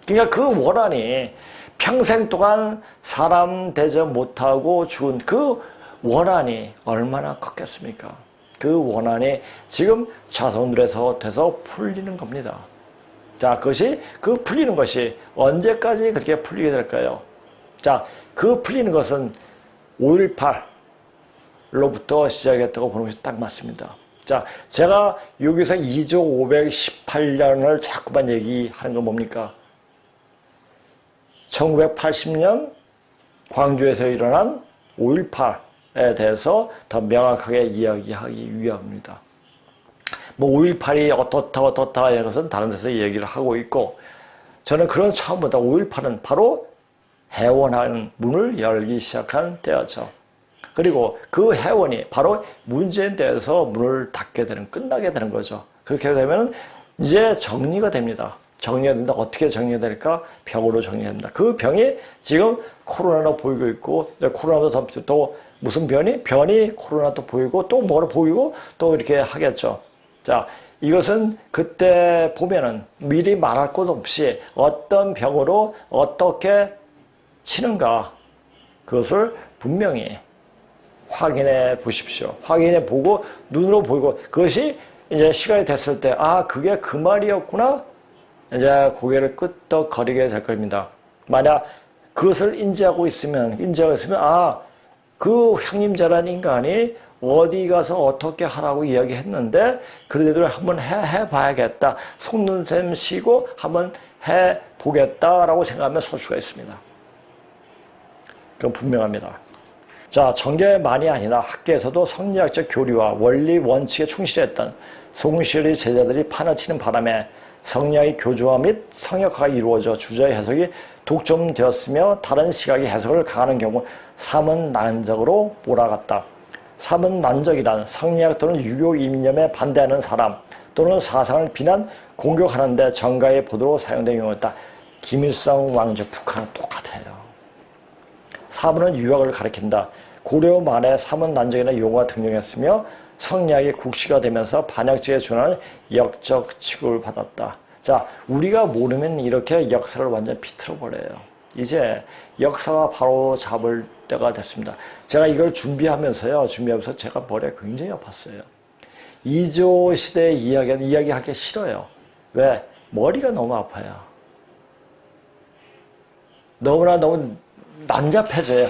그러니까 그 원한이 평생 동안 사람 대접 못하고 죽은 그 원한이 얼마나 컸겠습니까? 그 원한이 지금 자손들에서 돼서 풀리는 겁니다. 자, 그 풀리는 것이 언제까지 그렇게 풀리게 될까요? 자, 그 풀리는 것은 5.18로부터 시작했다고 보는 것이 딱 맞습니다. 자, 제가 여기서 2조 518년을 자꾸만 얘기하는 건 뭡니까? 1980년 광주에서 일어난 5.18에 대해서 더 명확하게 이야기하기 위함입니다. 5.18이 어떻다 이런 것은 다른 데서 얘기를 하고 있고, 저는 그런 처음부터 5.18은 바로 해원하는 문을 열기 시작한 때였죠. 그리고 그 해원이 바로 문재인 때에서 문을 닫게 되는, 끝나게 되는 거죠. 그렇게 되면 이제 정리가 됩니다. 정리가 된다. 어떻게 정리가 될까? 병으로 정리가 됩니다. 그 병이 지금 코로나로 보이고 있고, 코로나도 또 무슨 변이 코로나도 보이고, 또 뭐로 보이고, 또 이렇게 하겠죠. 자, 이것은 그때 보면은 미리 말할 것 없이 어떤 병으로 어떻게 치는가, 그것을 분명히 확인해 보십시오. 확인해 보고, 눈으로 보이고, 그것이 이제 시간이 됐을 때, 그게 그 말이었구나? 이제 고개를 끄덕거리게 될 겁니다. 만약 그것을 인지하고 있으면, 그 형님자란 인간이 어디 가서 어떻게 하라고 이야기했는데, 그래도 한번 해봐야겠다. 속는 셈 쉬고 한번 해보겠다라고 생각하면 설 수가 있습니다. 그건 분명합니다. 자, 정계만이 아니라 학계에서도 성리학적 교리와 원리 원칙에 충실했던 송시열의 제자들이 판을 치는 바람에 성리학의 교조화 및 성역화가 이루어져 주저의 해석이 독점되었으며 다른 시각의 해석을 가하는 경우 삼은난적으로 몰아갔다. 삼은난적이란 성리학 또는 유교 이념에 반대하는 사람 또는 사상을 비난, 공격하는데 정가의 보도로 사용된 용어였다. 김일성 왕조 북한은 똑같아요. 사문은 유학을 가리킨다. 고려 말에 삼은난적이라는 용어가 등장했으며 성리학이 국시가 되면서 반역죄에 준하는 역적 취급을 받았다. 자, 우리가 모르면 이렇게 역사를 완전히 비틀어버려요. 이제 역사가 바로 잡을 때가 됐습니다. 제가 이걸 준비하면서 제가 머리가 굉장히 아팠어요. 이조 시대의 이야기하기 싫어요. 왜? 머리가 너무 아파요. 너무 난잡해져요.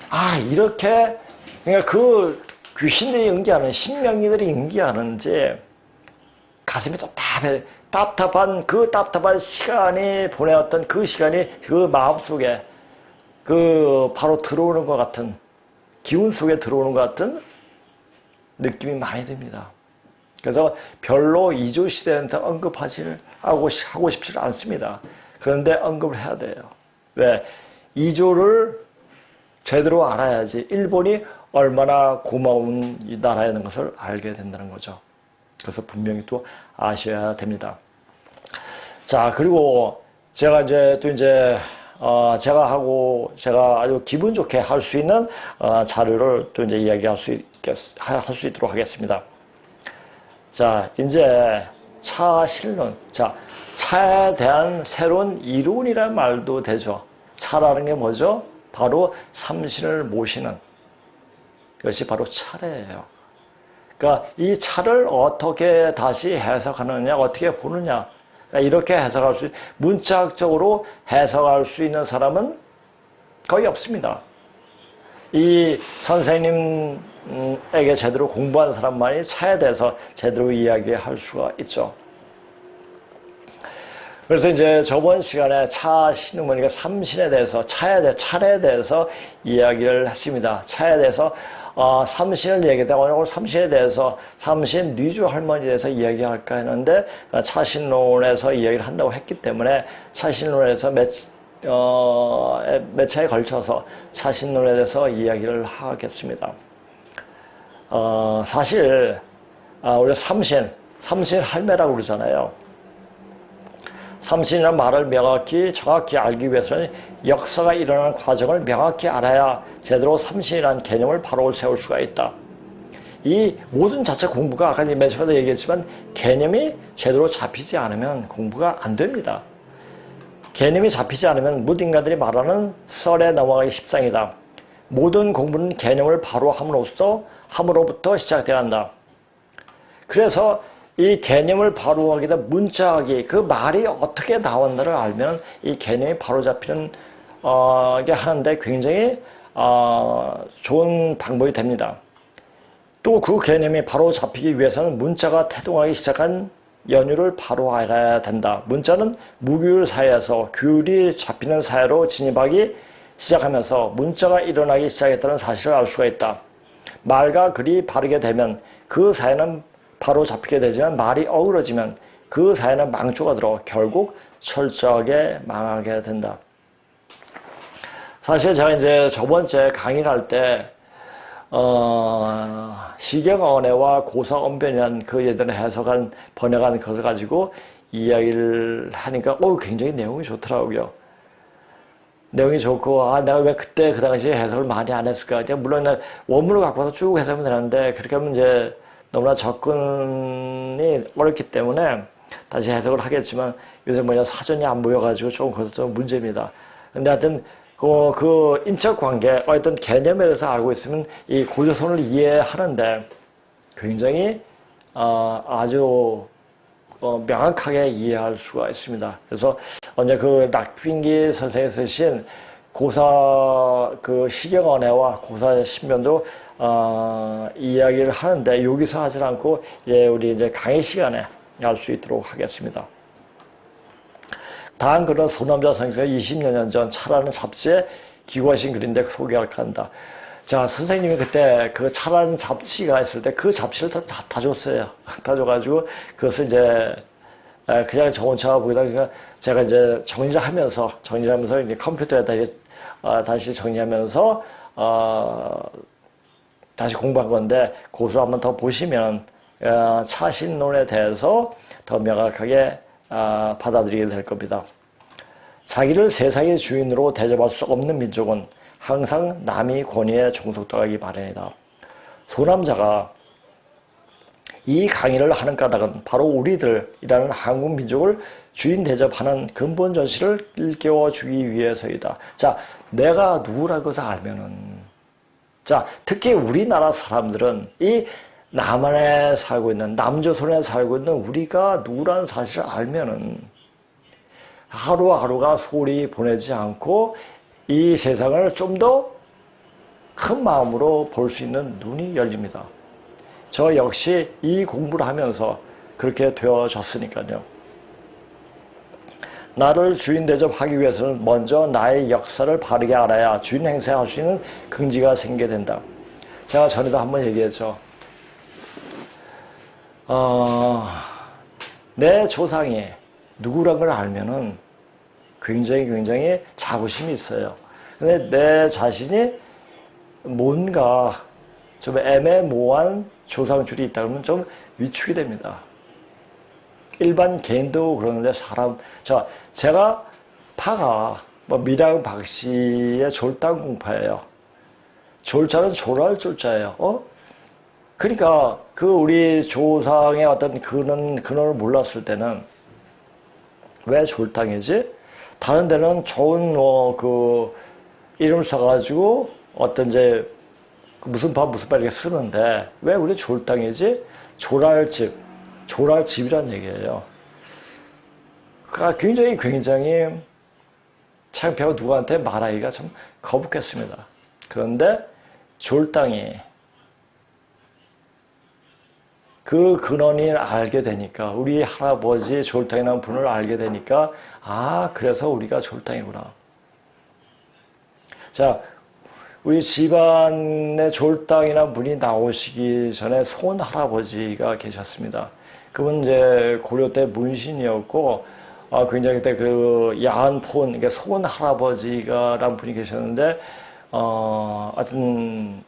아, 이렇게, 그러니까 그 귀신들이 연기하는, 신명기들이 연기하는지 가슴이 답답한 그 답답한 시간이 보내었던 그 시간이 그 마음속에 그 바로 들어오는 것 같은, 기운 속에 들어오는 것 같은 느낌이 많이 듭니다. 그래서 별로 이조 시대한테 하고 싶지 않습니다. 그런데 언급을 해야 돼요. 왜? 이조를 제대로 알아야지 일본이 얼마나 고마운 이 나라라는 것을 알게 된다는 거죠. 그래서 분명히 또 아셔야 됩니다. 자, 그리고 제가 제가 아주 기분 좋게 할 수 있는 자료를 또 이제 이야기할 수 있도록 하겠습니다. 자, 이제 차신론. 자, 차에 대한 새로운 이론이라는 말도 되죠. 차라는 게 뭐죠? 바로 삼신을 모시는 것이 바로 차례예요. 그러니까 이 차를 어떻게 다시 해석하느냐, 어떻게 보느냐. 그러니까 이렇게 해석할 수, 문자학적으로 해석할 수 있는 사람은 거의 없습니다. 이 선생님에게 제대로 공부한 사람만이 차에 대해서 제대로 이야기할 수가 있죠. 그래서 이제 저번 시간에 차 신음원이가 삼신에 대해서, 차례에 대해서 이야기를 했습니다. 차에 대해서, 삼신을 얘기했다. 오늘 삼신에 대해서, 삼신 뉘주 할머니에 대해서 이야기할까 했는데, 차신론에서 이야기를 한다고 했기 때문에, 차신론에서 몇 차에 걸쳐서 차신론에 대해서 이야기를 하겠습니다. 사실, 우리 삼신 할매라고 그러잖아요. 삼신이라는 말을 정확히 알기 위해서는 역사가 일어나는 과정을 명확히 알아야 제대로 삼신이라는 개념을 바로 세울 수가 있다. 이 모든 자체 공부가 아까 맨 처음에 얘기했지만 개념이 제대로 잡히지 않으면 공부가 안 됩니다. 개념이 잡히지 않으면 모든 인간들이 말하는 썰에 넘어가기 십상이다. 모든 공부는 개념을 바로 함으로부터 시작돼야 한다. 그래서 이 개념을 바로 하기다 문자하기, 그 말이 어떻게 나온다를 알면 이 개념이 바로 잡히는 게 하는데 굉장히 좋은 방법이 됩니다. 또 그 개념이 바로 잡히기 위해서는 문자가 태동하기 시작한 연유를 바로 알아야 된다. 문자는 무규율 사회에서 규율이 잡히는 사회로 진입하기 시작하면서 문자가 일어나기 시작했다는 사실을 알 수가 있다. 말과 글이 바르게 되면 그 사회는 바로 잡히게 되지만 말이 어우러지면 그 사회는 망조가 들어 결국 철저하게 망하게 된다. 사실 제가 이제 저번째 강의를 할 때 시경언해와 고사언변이라는 그 예전에 번역한 것을 가지고 이야기를 하니까 굉장히 내용이 좋더라고요. 내용이 좋고 내가 왜 그때 그 당시에 해석을 많이 안 했을까. 물론 원문을 갖고 와서 쭉 해석하면 되는데 그렇게 하면 이제 너무나 접근이 어렵기 때문에 다시 해석을 하겠지만 요새 사전이 안 모여가지고 조금 그것도 좀 문제입니다. 근데 하여튼 그 인적 관계, 어떤 개념에 대해서 알고 있으면 이 고조선을 이해하는데 굉장히 아주 명확하게 이해할 수가 있습니다. 그래서 언제 그 낙빈기 선생이 쓰신 그 시경언해와 고사신변도 이야기를 하는데 여기서 하지 않고 우리 이제 강의 시간에 알 수 있도록 하겠습니다. 다음 글은 소남자 선생님께서 20여 년 전 차라는 잡지에 기고하신 글인데 소개할까 한다. 자, 선생님이 그때 그 차라는 잡지가 있을 때 그 잡지를 다 줬어요. 다 줘가지고 그것을 이제 그냥 저 혼자 보기다 제가 이제 정리를 하면서 이제 컴퓨터에다 다시 정리하면서 다시 공부한 건데 그것을 한번 더 보시면 차신론에 대해서 더 명확하게 받아들이게 될 겁니다. 자기를 세상의 주인으로 대접할 수 없는 민족은 항상 남의 권위에 종속당하기 마련이다. 소남자가 이 강의를 하는 까닭은 바로 우리들이라는 한국 민족을 주인 대접하는 근본 전시를 일깨워주기 위해서이다. 자, 내가 누구라는 것을 알면은, 자, 특히 우리나라 사람들은 이 남한에 살고 있는, 남조선에 살고 있는 우리가 누구라는 사실을 알면은 하루하루가 소홀히 보내지 않고 이 세상을 좀 더 큰 마음으로 볼 수 있는 눈이 열립니다. 저 역시 이 공부를 하면서 그렇게 되어졌으니까요. 나를 주인 대접하기 위해서는 먼저 나의 역사를 바르게 알아야 주인 행세할 수 있는 긍지가 생기게 된다. 제가 전에도 한번 얘기했죠. 내 조상이 누구란 걸 알면은 굉장히 자부심이 있어요. 근데 내 자신이 뭔가 좀 애매모호한 조상줄이 있다 그러면 좀 위축이 됩니다. 일반 개인도 그러는데 제가 파가 밀양 박씨의 졸당 공파예요. 졸자는 졸할 졸자예요. 그러니까 우리 조상의 어떤 근원을 몰랐을 때는 왜 졸당이지? 다른 데는 좋은 이름을 써가지고 어떤 이제 무슨 파 이렇게 쓰는데 왜 우리 졸당이지? 졸할집이란 얘기예요. 그러니까 굉장히 창피하고 누구한테 말하기가 참 거북했습니다. 그런데 졸당이 그 근원을 알게 되니까, 우리 할아버지 졸당이라는 분을 알게 되니까, 그래서 우리가 졸당이구나. 자, 우리 집안에 졸당이라는 분이 나오시기 전에 손 할아버지가 계셨습니다. 그분 이제 고려 때 문신이었고, 굉장히 그때 야한 폰, 그러니까 손 할아버지가라는 분이 계셨는데, 하여튼,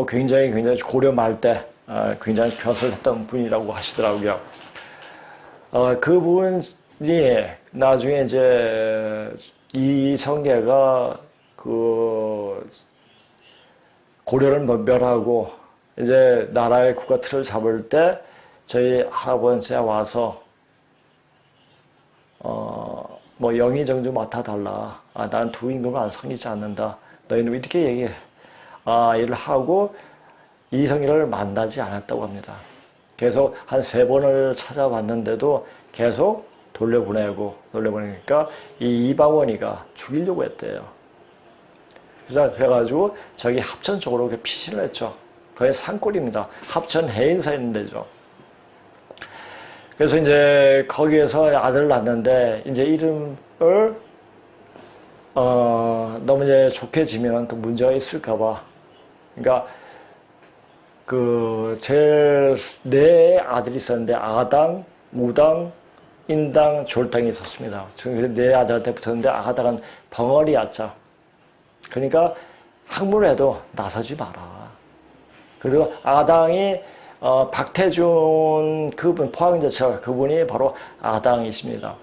굉장히 고려 말 때, 굉장히 벼슬했던 분이라고 하시더라고요. 그분이 나중에 이제 이성계가 고려를 멸하고 이제 나라의 국가 틀을 잡을 때 저희 할아버지한테 와서 영의정 좀 맡아달라. 나는 두 임금을 섬기지 않는다. 너희는 이렇게 얘기를 하고 이성계를 만나지 않았다고 합니다. 계속 한 3번을 찾아봤는데도 계속 돌려보내니까 이 이방원이가 죽이려고 했대요. 그래가지고 저기 합천 쪽으로 피신을 했죠. 거의 산골입니다. 합천 해인사 있는 데죠. 그래서 이제 거기에서 아들을 낳았는데 이제 이름을 너무 이제 좋게 지면 또 문제가 있을까봐. 그러니까 네 아들이 있었는데 아당, 무당, 인당, 졸당이 있었습니다. 네 아들한테 붙었는데 아당은 벙어리 야자. 그러니까 학문을 해도 나서지 마라. 그리고 아당이 박태준 그분 포항제철 그분이 바로 아당이십니다.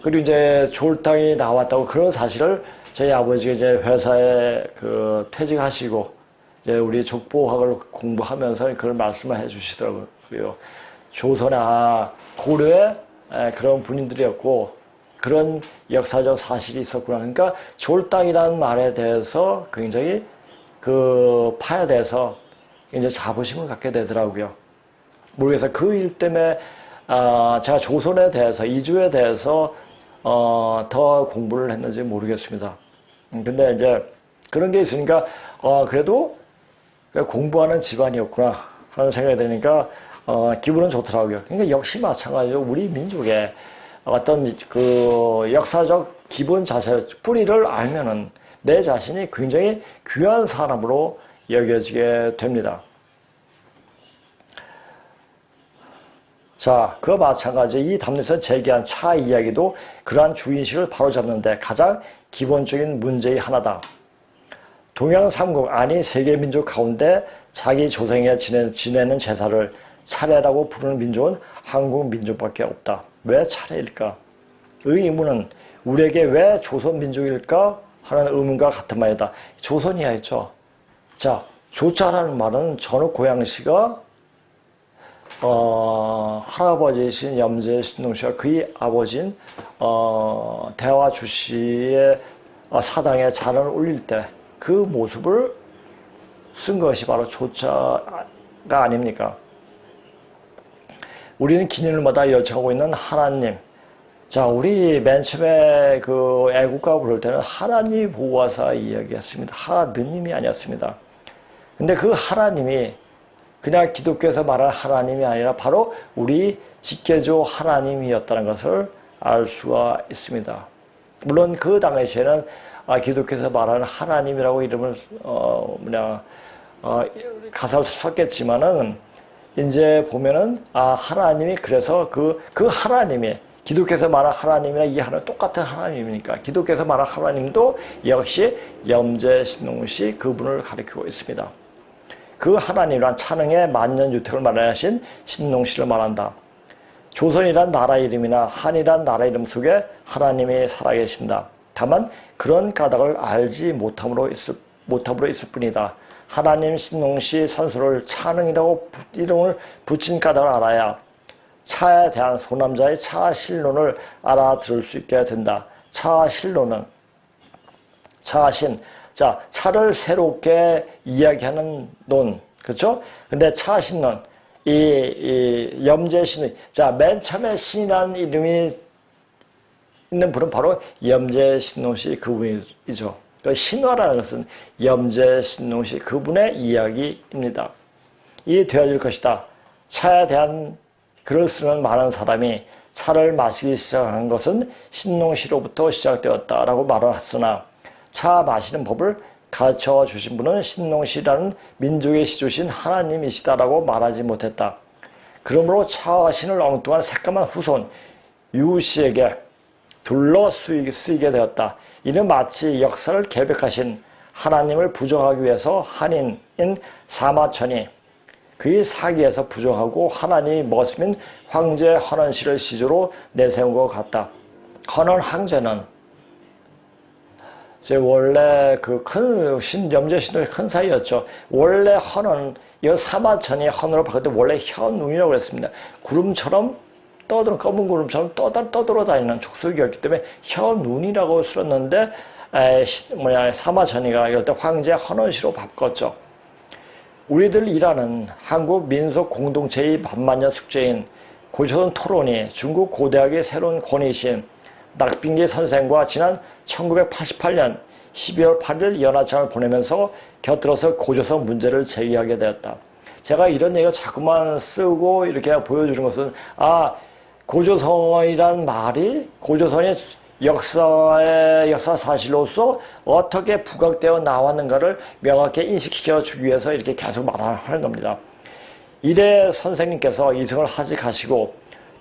그리고 이제 졸당이 나왔다고 그런 사실을 저희 아버지가 이제 회사에 퇴직하시고 이제 우리 족보학을 공부하면서 그런 말씀을 해주시더라고요. 조선에 고려에 그런 분들이었고 그런 역사적 사실이 있었구나. 그러니까 졸당이라는 말에 대해서 굉장히 파에 대해서 굉장히 자부심을 갖게 되더라고요. 모르겠어요. 그 일 때문에 제가 조선에 대해서 이주에 대해서 더 공부를 했는지 모르겠습니다. 근데 이제 그런 게 있으니까 그래도 공부하는 집안이었구나 하는 생각이 드니까 기분은 좋더라고요. 그러니까 역시 마찬가지로 우리 민족의 어떤 역사적 기본 자세, 뿌리를 알면은 내 자신이 굉장히 귀한 사람으로 여겨지게 됩니다. 자, 그와 마찬가지 이 담론에서 제기한 차 이야기도 그러한 주인식을 바로잡는데 가장 기본적인 문제의 하나다. 동양 삼국 아니 세계 민족 가운데 자기 조상이 지내는 제사를 차례라고 부르는 민족은 한국 민족밖에 없다. 왜 차례일까? 의문은 우리에게 왜 조선 민족일까 하는 의문과 같은 말이다. 조선이야 했죠. 자, 조차라는 말은 전후 고양시가 할아버지이신 염제 신동씨가 그의 아버지인 대화 주씨의 사당에 잔을 올릴 때 그 모습을 쓴 것이 바로 조차가 아닙니까? 우리는 기념일마다 열창하고 있는 하나님, 자, 우리 맨 처음에 그 애국가 부를 때는 하나님 보호하사 이야기했습니다. 하느님이 아니었습니다. 근데 그 하나님이 그냥 기독교에서 말하는 하나님이 아니라 바로 우리 직계조 하나님이었다는 것을 알 수가 있습니다. 물론 그 당시에는 기독교에서 말하는 하나님이라고 이름을 가사를 썼겠지만은 이제 보면은 하나님이 그래서 그 하나님이 기독교에서 말하는 하나님이나 이 하나님 똑같은 하나님이니까 기독교에서 말하는 하나님도 역시 염제신농시 그분을 가리키고 있습니다. 그 하나님이란 찬흥의 만년유택을 마련하신 신농시를 말한다. 조선이란 나라 이름이나 한이란 나라 이름 속에 하나님이 살아계신다. 다만 그런 까닭을 알지 못함으로 있을 뿐이다. 하나님 신농시 산수를 찬흥이라고 이름을 붙인 까닭을 알아야 차에 대한 소남자의 차신론을 알아들을 수 있게 된다. 차신론은 차신, 자 차를 새롭게 이야기하는 논, 그렇죠? 근데 차신론, 이 염제신, 자 맨 처음에 신이라는 이름이 있는 분은 바로 염제신농시 그분이죠. 그 신화라는 것은 염제신농시 그분의 이야기입니다. 이 되어질 것이다. 차에 대한 글을 쓰는 많은 사람이 차를 마시기 시작한 것은 신농시로부터 시작되었다라고 말을 했으나 차 마시는 법을 가르쳐 주신 분은 신농시라는 민족의 시주신 하나님이시다라고 말하지 못했다. 그러므로 차와 신을 엉뚱한 새까만 후손 유씨에게 둘러 쓰이게 되었다. 이는 마치 역사를 개벽하신 하나님을 부정하기 위해서 한인인 사마천이 그의 사기에서 부정하고 하나님이 머슴인 황제 헌원씨를 시조로 내세운 것 같다. 헌원 황제는 원래 그 큰 염제신의 큰 사이였죠. 원래 헌원, 이 사마천이 헌원으로 바뀌었을 때 원래 현운이라고 그랬습니다. 구름처럼 검은 구름처럼 떠돌아다니는 족속이었기 때문에 현운이라고 썼는데 사마천이가 이럴 때 황제 헌원씨로 바꿨죠. 우리들 일하는 한국 민속 공동체의 반만년 숙제인 고조선 토론이 중국 고대학의 새로운 권위이신 낙빙기 선생과 지난 1988년 12월 8일 연하장을 보내면서 곁들어서 고조선 문제를 제기하게 되었다. 제가 이런 얘기를 자꾸만 쓰고 이렇게 보여주는 것은 고조선이란 말이 고조선의 역사 사실로서 어떻게 부각되어 나왔는가를 명확히 인식시켜 주기 위해서 이렇게 계속 말하는 겁니다. 이래 선생님께서 이승을 하직하시고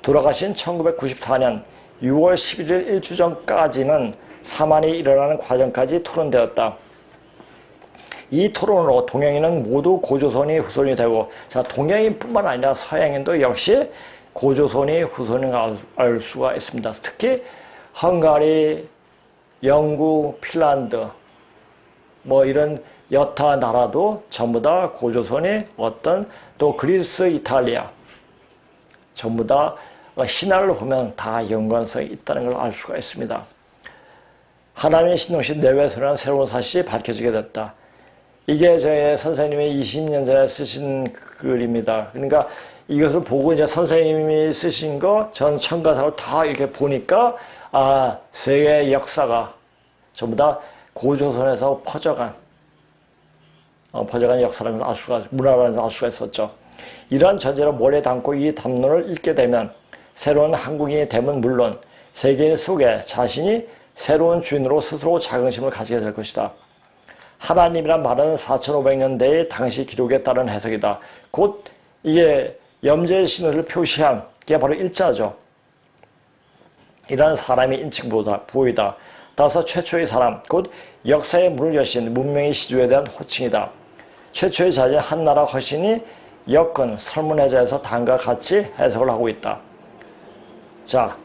돌아가신 1994년 6월 11일 일주 전까지는 사만이 일어나는 과정까지 토론되었다. 이 토론으로 동양인은 모두 고조선이 후손이 되고, 자 동양인뿐만 아니라 서양인도 역시 고조선이 후손인 걸 알 수가 있습니다. 특히 헝가리, 영국, 핀란드 이런 여타 나라도 전부 다 고조선이 또 그리스, 이탈리아 전부 다 신화를 보면 다 연관성이 있다는 걸 알 수가 있습니다. 하나님의 신동시 내외소라는 새로운 사실이 밝혀지게 됐다. 이게 제 선생님이 20년 전에 쓰신 글입니다. 그러니까 이것을 보고 이제 선생님이 쓰신 거 전 첨가사로 다 이렇게 보니까 세계 역사가 전부 다 고조선에서 퍼져간 역사라는 걸 알 수가, 문화라는 걸 알 수가 있었죠. 이러한 전제를 머리에 담고 이 담론을 읽게 되면 새로운 한국인이 되면 물론 세계인 속에 자신이 새로운 주인으로 스스로 자긍심을 가지게 될 것이다. 하나님이란 말은 4500년대의 당시 기록에 따른 해석이다. 곧 이게 염제의 신호를 표시한 게 바로 일자죠. 이러한 사람의 인칭 부호이다. 따라서 최초의 사람, 곧 역사의 문을 여신 문명의 시주에 대한 호칭이다. 최초의 자진 한나라 허신이 역근 설문해자에서 다음과 같이 해석을 하고 있다. 자,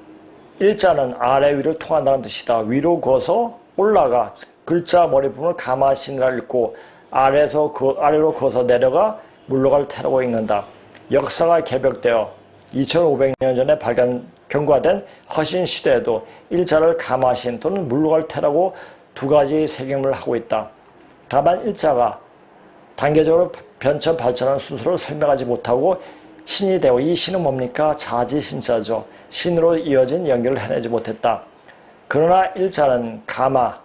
일자는 아래 위를 통한다는 뜻이다. 위로 그어서 올라가 글자 머리부분을 가마신이라 읽고 아래로 그어서 내려가 물러갈 태라고 읽는다. 역사가 개벽되어 2500년 전에 경과된 허신 시대에도 일자를 가마신 또는 물러갈 태라고 두 가지 색임을 하고 있다. 다만 일자가 단계적으로 변천 발전하는 순서를 설명하지 못하고 신이 되고, 이 신은 뭡니까? 자지신자죠. 신으로 이어진 연결을 해내지 못했다. 그러나 일자는 가마,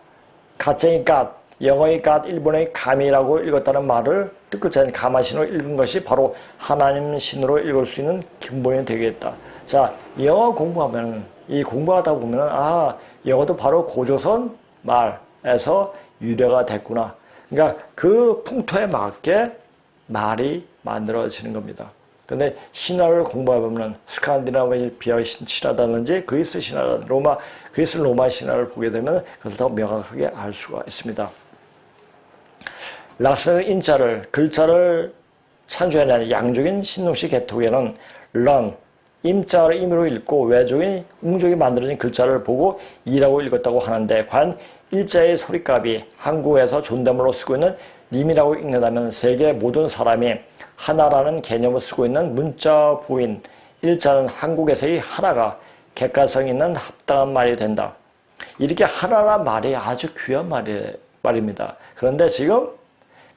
가짜의 갓, 영어의 갓, 일본의 감이라고 읽었다는 말을 뜻글자인 가마신으로 읽은 것이 바로 하나님 신으로 읽을 수 있는 근본이 되겠다. 자, 영어 공부하면, 이 공부하다 보면, 영어도 바로 고조선 말에서 유래가 됐구나. 그러니까 그 풍토에 맞게 말이 만들어지는 겁니다. 근데 신화를 공부해보면 스칸디나비아 신화라든지 그리스 신화, 그리스 로마 신화를 보게 되면 그것을 더 명확하게 알 수가 있습니다. 락스 인자를, 글자를 창조해낸 양족인 신동시 개톡에는 런, 임자를 임으로 읽고 외족인 웅족이 만들어진 글자를 보고 이라고 읽었다고 하는데, 과연 일자의 소리값이 한국에서 존댓말로 쓰고 있는 님이라고 읽는다면 세계 모든 사람이 하나라는 개념을 쓰고 있는 문자 부인 일자는 한국에서의 하나가 객관성 있는 합당한 말이 된다. 이렇게 하나란 말이 아주 귀한 말입니다. 그런데 지금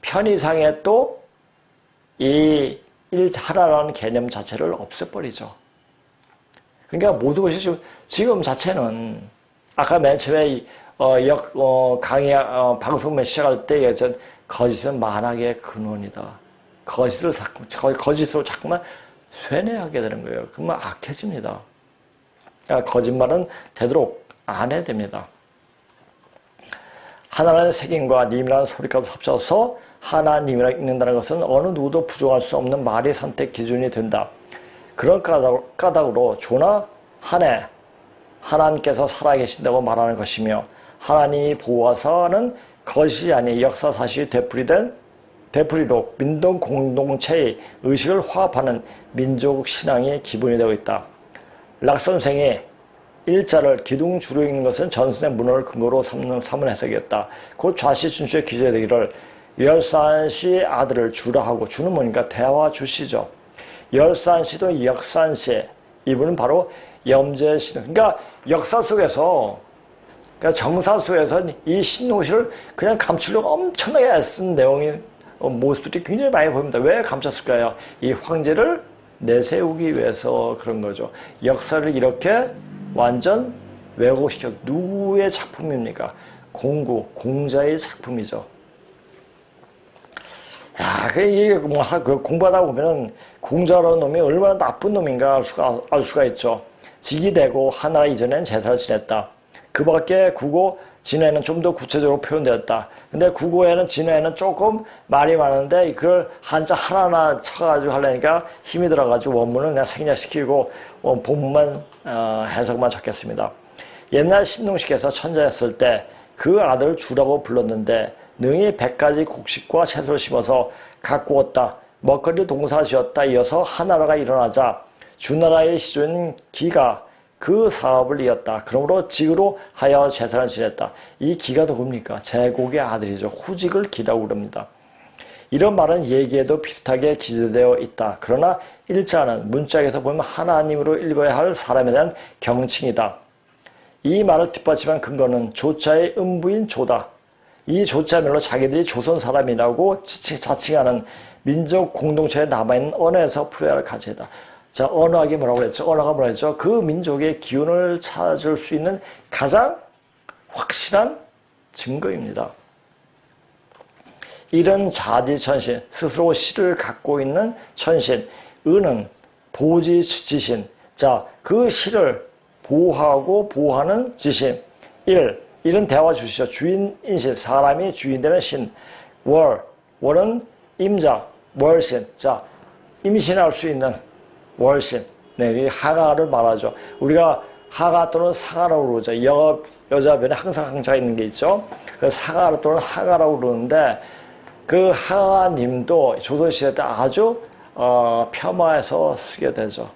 편의상에 또 이 하나라는 개념 자체를 없애버리죠. 그러니까 모든 것이 지금 자체는 아까 맨 처음에 강의 방송을 시작할 때 거짓은 만악의 근원이다. 거짓으로 자꾸만 쇠뇌하게 되는 거예요. 그러면 악해집니다. 그러니까 거짓말은 되도록 안 해야 됩니다. 하나라는 색임과 님이라는 소리값을 합쳐서 하나님이라 읽는다는 것은 어느 누구도 부정할 수 없는 말의 선택 기준이 된다. 그런 까닭으로 조나 한해 하나님께서 살아계신다고 말하는 것이며, 하나님이 보호하사는 것이 아닌 역사사실이 되풀이로 민족 공동체의 의식을 화합하는 민족 신앙의 기본이 되어 있다. 락 선생의 일자를 기둥주로 읽는 것은 전선의 문헌을 근거로 삼는 해석이었다. 곧 좌시준수의 기재에 되기를 열산시 아들을 주라 하고, 주는 뭐니까 대화 주시죠. 열산시도 역산시, 이분은 바로 염제신. 그러니까 역사 속에서, 그러니까 정사 속에서 이 신노시를 그냥 감추려고 엄청나게 애쓴 내용이 모습들이 굉장히 많이 보입니다. 왜 감췄을까요? 이 황제를 내세우기 위해서 그런 거죠. 역사를 이렇게 완전 왜곡시켜. 누구의 작품입니까? 공자의 작품이죠. 이게 공부하다 보면은 공자라는 놈이 얼마나 나쁜 놈인가 알 수가 있죠. 직이 되고 하나라 이전엔 제사를 지냈다. 그 밖에 국어, 진화에는 좀 더 구체적으로 표현되었다. 근데 국어에는 진화에는 조금 말이 많은데 그걸 한자 하나하나 쳐가지고 하려니까 힘이 들어가지고 원문을 그냥 생략시키고 본문만 해석만 적겠습니다. 옛날 신동식에서 천자였을 때 그 아들을 주라고 불렀는데 능히 100가지 곡식과 채소를 심어서 갖고 왔다. 먹거리 동사 지었다. 이어서 하나라가 일어나자 주나라의 시조인 기가 그 사업을 이었다. 그러므로 직으로 하여 제사를 지냈다. 이 기가 누굽니까? 제국의 아들이죠. 후직을 기라고 그럽니다. 이런 말은 예기에도 비슷하게 기재되어 있다. 그러나 일자는 문짝에서 보면 하나님으로 읽어야 할 사람에 대한 경칭이다. 이 말을 뒷받침한 근거는 조자의 음부인 조다. 이 조자별로 자기들이 조선 사람이라고 자칭하는 민족 공동체에 남아있는 언어에서 풀어야 할 가치다. 자, 언어학이 뭐라고 했죠? 언어가 뭐라고 했죠? 그 민족의 기운을 찾을 수 있는 가장 확실한 증거입니다. 이런 자지천신, 스스로 시를 갖고 있는 천신, 은은 보지지신. 자, 그 시를 보호하고 보호하는 지신. 일은 대화 주시죠. 주인인신, 사람이 주인 되는 신. 월은 임자, 월신. 자, 임신할 수 있는 월신. 네, 하가를 말하죠. 우리가 하가 또는 사가라고 그러죠. 여자변에 항상 항자가 있는 게 있죠. 사가 또는 하가라고 그러는데, 그 하가님도 조선시대 때 아주 폄하해서 쓰게 되죠.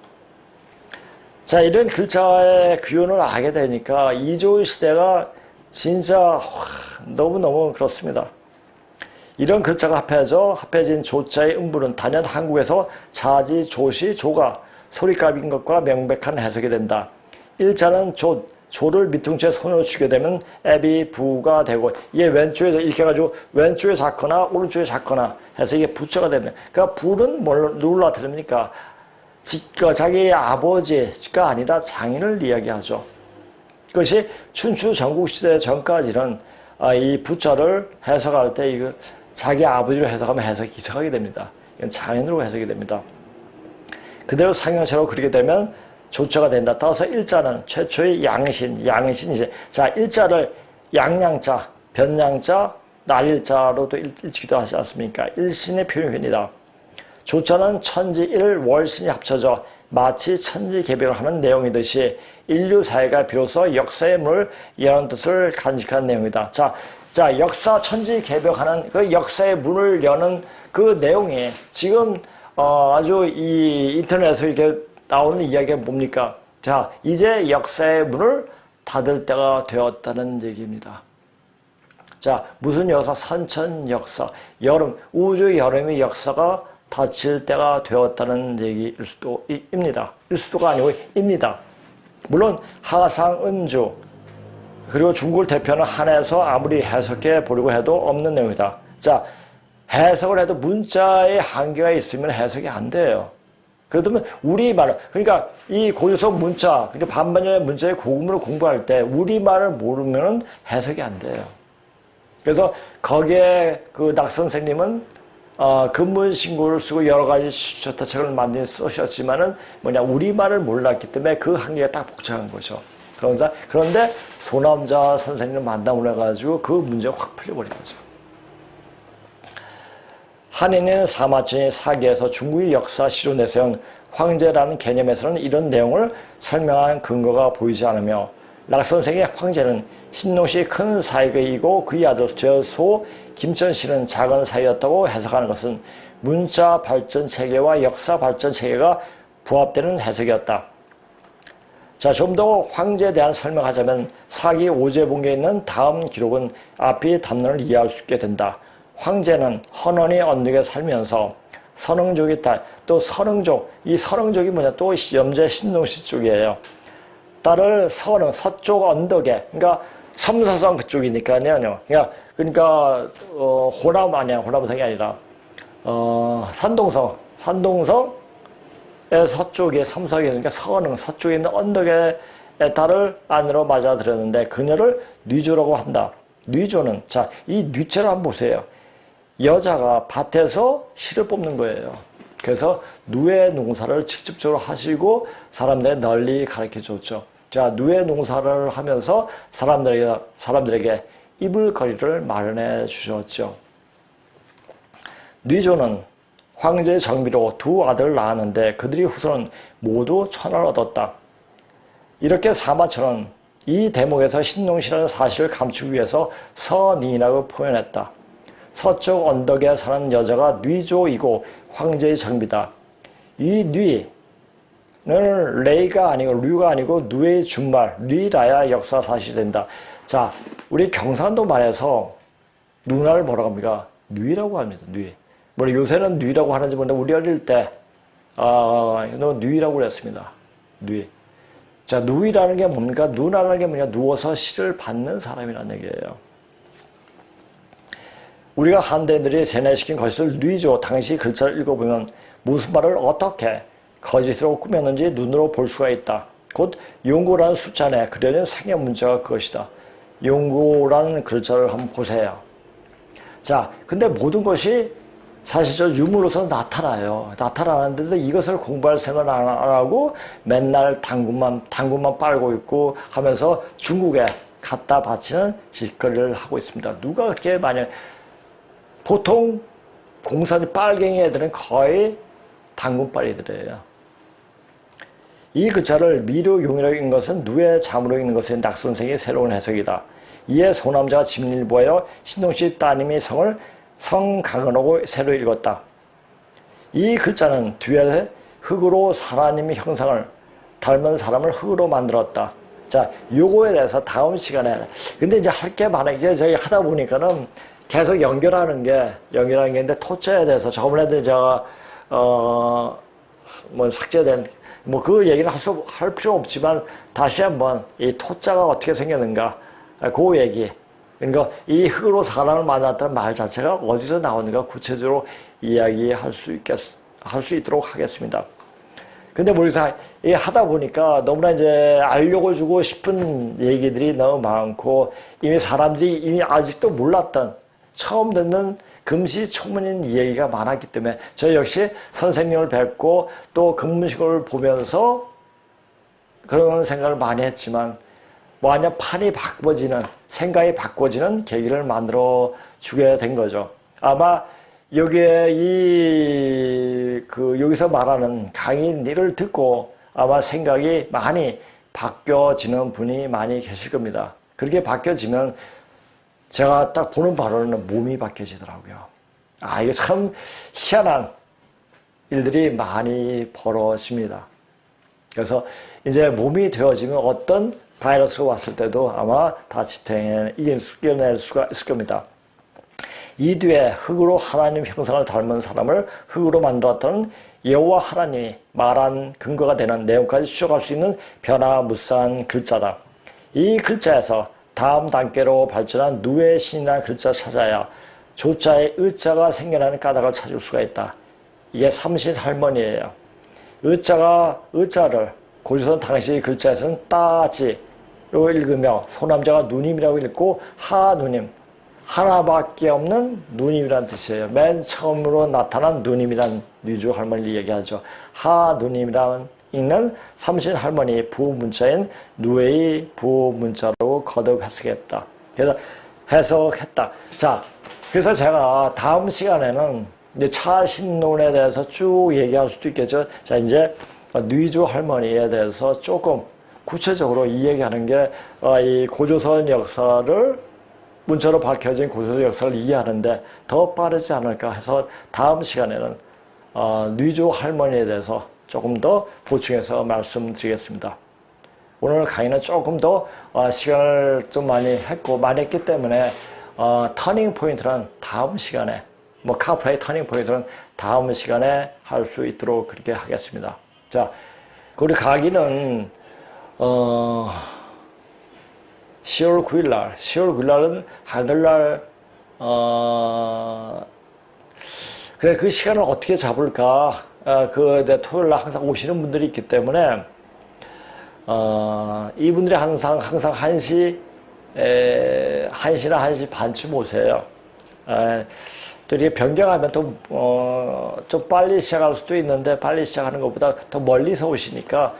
자, 이런 글자의 기운을 알게 되니까 이조 시대가 진짜 너무너무 그렇습니다. 이런 글자가 합해진 조자의 음부는 단연 한국에서 자지, 조시, 조가 소리값인 것과 명백한 해석이 된다. 일자는 조를 밑둥치에 손으로 쥐게 되면 애비, 부가 되고, 이게 왼쪽에서 이렇게 해가지고 왼쪽에 잡거나 오른쪽에 잡거나 해서 이게 부처가 되는. 그러니까 불은 누굴 나타냅니까? 자기 아버지가 아니라 장인을 이야기하죠. 그것이 춘추 전국시대 전까지는 이 부자를 해석할 때 이거 자기 아버지로 해석하면 해석이 이상하게 됩니다. 이건 장인으로 해석이 됩니다. 그대로 상형체로 그리게 되면 조자가 된다. 따라서 일자는 최초의 양신이지. 자, 일자를 양양자, 변양자, 날일자로도 읽기도 하지 않습니까? 일신의 표현입니다. 조자는 천지일 월신이 합쳐져 마치 천지개벽을 하는 내용이듯이 인류 사회가 비로소 역사의 문을 여는 뜻을 간직한 내용이다. 자, 역사 천지개벽하는 그 역사의 문을 여는 그 내용이 지금 아주 이 인터넷에서 이렇게 나오는 이야기가 뭡니까? 자, 이제 역사의 문을 닫을 때가 되었다는 얘기입니다. 자, 무슨 역사? 선천 역사, 여름, 우주 여름의 역사가 닫힐 때가 되었다는 얘기일 수도 입니다. 일 수도가 아니고 입니다. 물론 하상은주 그리고 중국을 대표하는 한에서 아무리 해석해 보려고 해도 없는 내용이다. 자, 해석을 해도 문자의 한계가 있으면 해석이 안 돼요. 그렇다면 우리말, 그러니까 이 고유성 문자, 그러니까 반반년의 문자의 고급문을 공부할 때 우리말을 모르면 해석이 안 돼요. 그래서 거기에 그 낙 선생님은 근문신고를 쓰고 여러 가지 저타책을 많이 쓰셨지만은 우리말을 몰랐기 때문에 그 한계가 딱 복잡한 거죠. 그런데 소남자 선생님을 만남을 해가지고 그 문제가 확 풀려버린 거죠. 한인인 사마천이 사기에서 중국의 역사 시로 내세운 황제라는 개념에서는 이런 내용을 설명한 근거가 보이지 않으며 락 선생의 황제는 신농시의 큰 사익이고 그의 아들 제소 김천씨는 작은 사이였다고 해석하는 것은 문자 발전 체계와 역사 발전 체계가 부합되는 해석이었다. 자, 좀 더 황제에 대한 설명하자면 사기 오제본계에 있는 다음 기록은 앞의 담론을 이해할 수 있게 된다. 황제는 헌원의 언덕에 살면서 선흥족이 또 선흥족, 이 선흥족이 뭐냐, 또 염제 신농시 쪽이에요. 딸을 선흥, 서쪽 언덕에, 그러니까 삼사성 그쪽이니까요. 그러니까 호남 아니야, 호남성이 아니라 산동성의 서쪽에 삼사성이 그러니까 선흥, 서쪽에 있는 언덕에 딸을 안으로 맞아들였는데 그녀를 뉘조라고 한다. 뉘조는, 자, 이 뉘자를 한번 보세요. 여자가 밭에서 실을 뽑는 거예요. 그래서 누에 농사를 직접적으로 하시고 사람들에게 널리 가르쳐 줬죠. 자, 누에 농사를 하면서 사람들에게 이불거리를 마련해 주셨죠. 뉘조는 황제의 정비로 두 아들을 낳았는데 그들이 후손은 모두 천을 얻었다. 이렇게 사마천은 이 대목에서 신농시라는 사실을 감추기 위해서 선인이라고 표현했다. 서쪽 언덕에 사는 여자가 뉘조이고 황제의 정비다. 이 뉘는 레이가 아니고 류가 아니고 누의 준말 뉘라야 역사 사실이 된다. 자, 우리 경상도 말에서 누나를 뭐라고 합니까? 뉘라고 합니다. 뉘. 뭐 요새는 뉘라고 하는지 모르는데 우리 어릴 때 뉘라고 그랬습니다. 뉘. 자, 누이라는 게 뭡니까? 누나라는 게 뭐냐? 누워서 시를 받는 사람이라는 얘기예요. 우리가 한대인들이 세뇌시킨 것을 뉘조 당시 글자를 읽어보면 무슨 말을 어떻게 거짓으로 꾸몄는지 눈으로 볼 수가 있다. 곧 용고라는 숫자 안에 그려진 생의 문자가 그것이다. 용고라는 글자를 한번 보세요. 자, 근데 모든 것이 사실 저 유물로서 나타나요. 나타나는데도 이것을 공부할 생각을 안 하고 맨날 당근만 빨고 있고 하면서 중국에 갖다 바치는 짓거리를 하고 있습니다. 누가 그렇게 만약 보통 공산이 빨갱이 애들은 거의 당근빨이들이에요. 이 글자를 미륵용이라고 읽는 것은 누의 잠으로 읽는 것은 낙 선생의 새로운 해석이다. 이에 소남자가 집일보하여 신동씨 따님의 성을 성강은하고 새로 읽었다. 이 글자는 뒤에 흙으로 하나님의 형상을 닮은 사람을 흙으로 만들었다. 자, 요거에 대해서 다음 시간에 근데 이제 할 게 많은게 저희 하다 보니까는 계속 연결하는 게 있는데 토자에 대해서 저번에도 제가 삭제된 그 얘기는 할 필요 없지만 다시 한번 이 토자가 어떻게 생겼는가 그 얘기, 그러니까 이 흙으로 사람을 만났다는 말 자체가 어디서 나오는가 구체적으로 이야기할 수 있도록 하겠습니다. 근데 모르겠어요. 하다 보니까 너무나 이제 알려고 주고 싶은 얘기들이 너무 많고, 이미 사람들이 이미 아직도 몰랐던, 처음 듣는 금시초문인 얘기가 많았기 때문에, 저 역시 선생님을 뵙고 또 근무식을 보면서 그런 생각을 많이 했지만, 완전 판이 바꿔지는, 생각이 바꿔지는 계기를 만들어 주게 된 거죠. 아마 여기에 여기서 말하는 강의를 듣고 아마 생각이 많이 바뀌어지는 분이 많이 계실 겁니다. 그렇게 바뀌어지면 제가 딱 보는 바로는 몸이 바뀌어지더라고요. 이게 참 희한한 일들이 많이 벌어집니다. 그래서 이제 몸이 되어지면 어떤 바이러스가 왔을 때도 아마 다 지탱해 이겨낼 수가 있을 겁니다. 이 뒤에 흙으로 하나님 형상을 닮은 사람을 흙으로 만들었던 여호와 하나님이 말한 근거가 되는 내용까지 추적할 수 있는 변화무쌍한 글자다. 이 글자에서 다음 단계로 발전한 누의 신이라는 글자 찾아야 조자의 의자가 생겨나는 까닭을 찾을 수가 있다. 이게 삼신할머니예요. 의자를 고조선 당시 글자에서는 따지로 읽으며 소남자가 누님이라고 읽고 하누님, 하나밖에 없는 누님이라는 뜻이에요. 맨 처음으로 나타난 누님이란 뉘주 할머니를 얘기하죠. 하누님이라는 읽는 삼신 할머니 부문자인 누의 부문자로 거듭 해석했다. 그래서 해석했다. 자, 그래서 제가 다음 시간에는 이제 차신론에 대해서 쭉 얘기할 수도 있겠죠. 자, 이제 뉘주 할머니에 대해서 조금 구체적으로 이 얘기하는 게 이 고조선 역사를 문자로 밝혀진 고조선 역사를 이해하는데 더 빠르지 않을까 해서 다음 시간에는 뉘주 할머니에 대해서 조금 더 보충해서 말씀드리겠습니다. 오늘 강의는 조금 더 시간을 좀 많이 했기 때문에 터닝 포인트는 다음 시간에 카프라의 터닝 포인트는 다음 시간에 할 수 있도록 그렇게 하겠습니다. 자, 우리 강의는 10월 9일은 하늘날 그래 그 시간을 어떻게 잡을까? 토요일날 항상 오시는 분들이 있기 때문에 이분들이 항상 1시나 1시 반쯤 오세요. 또 이렇게 변경하면 또 좀 빨리 시작할 수도 있는데 빨리 시작하는 것보다 더 멀리서 오시니까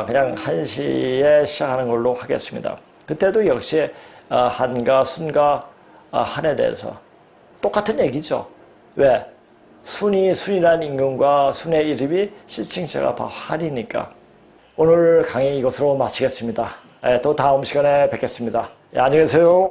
그냥 1시에 시작하는 걸로 하겠습니다. 그때도 역시 한가, 순가, 한에 대해서 똑같은 얘기죠. 왜? 순이라는 임금과 순의 이름이 시칭체가 한이니까. 오늘 강의 이것으로 마치겠습니다. 또 다음 시간에 뵙겠습니다. 안녕히 계세요.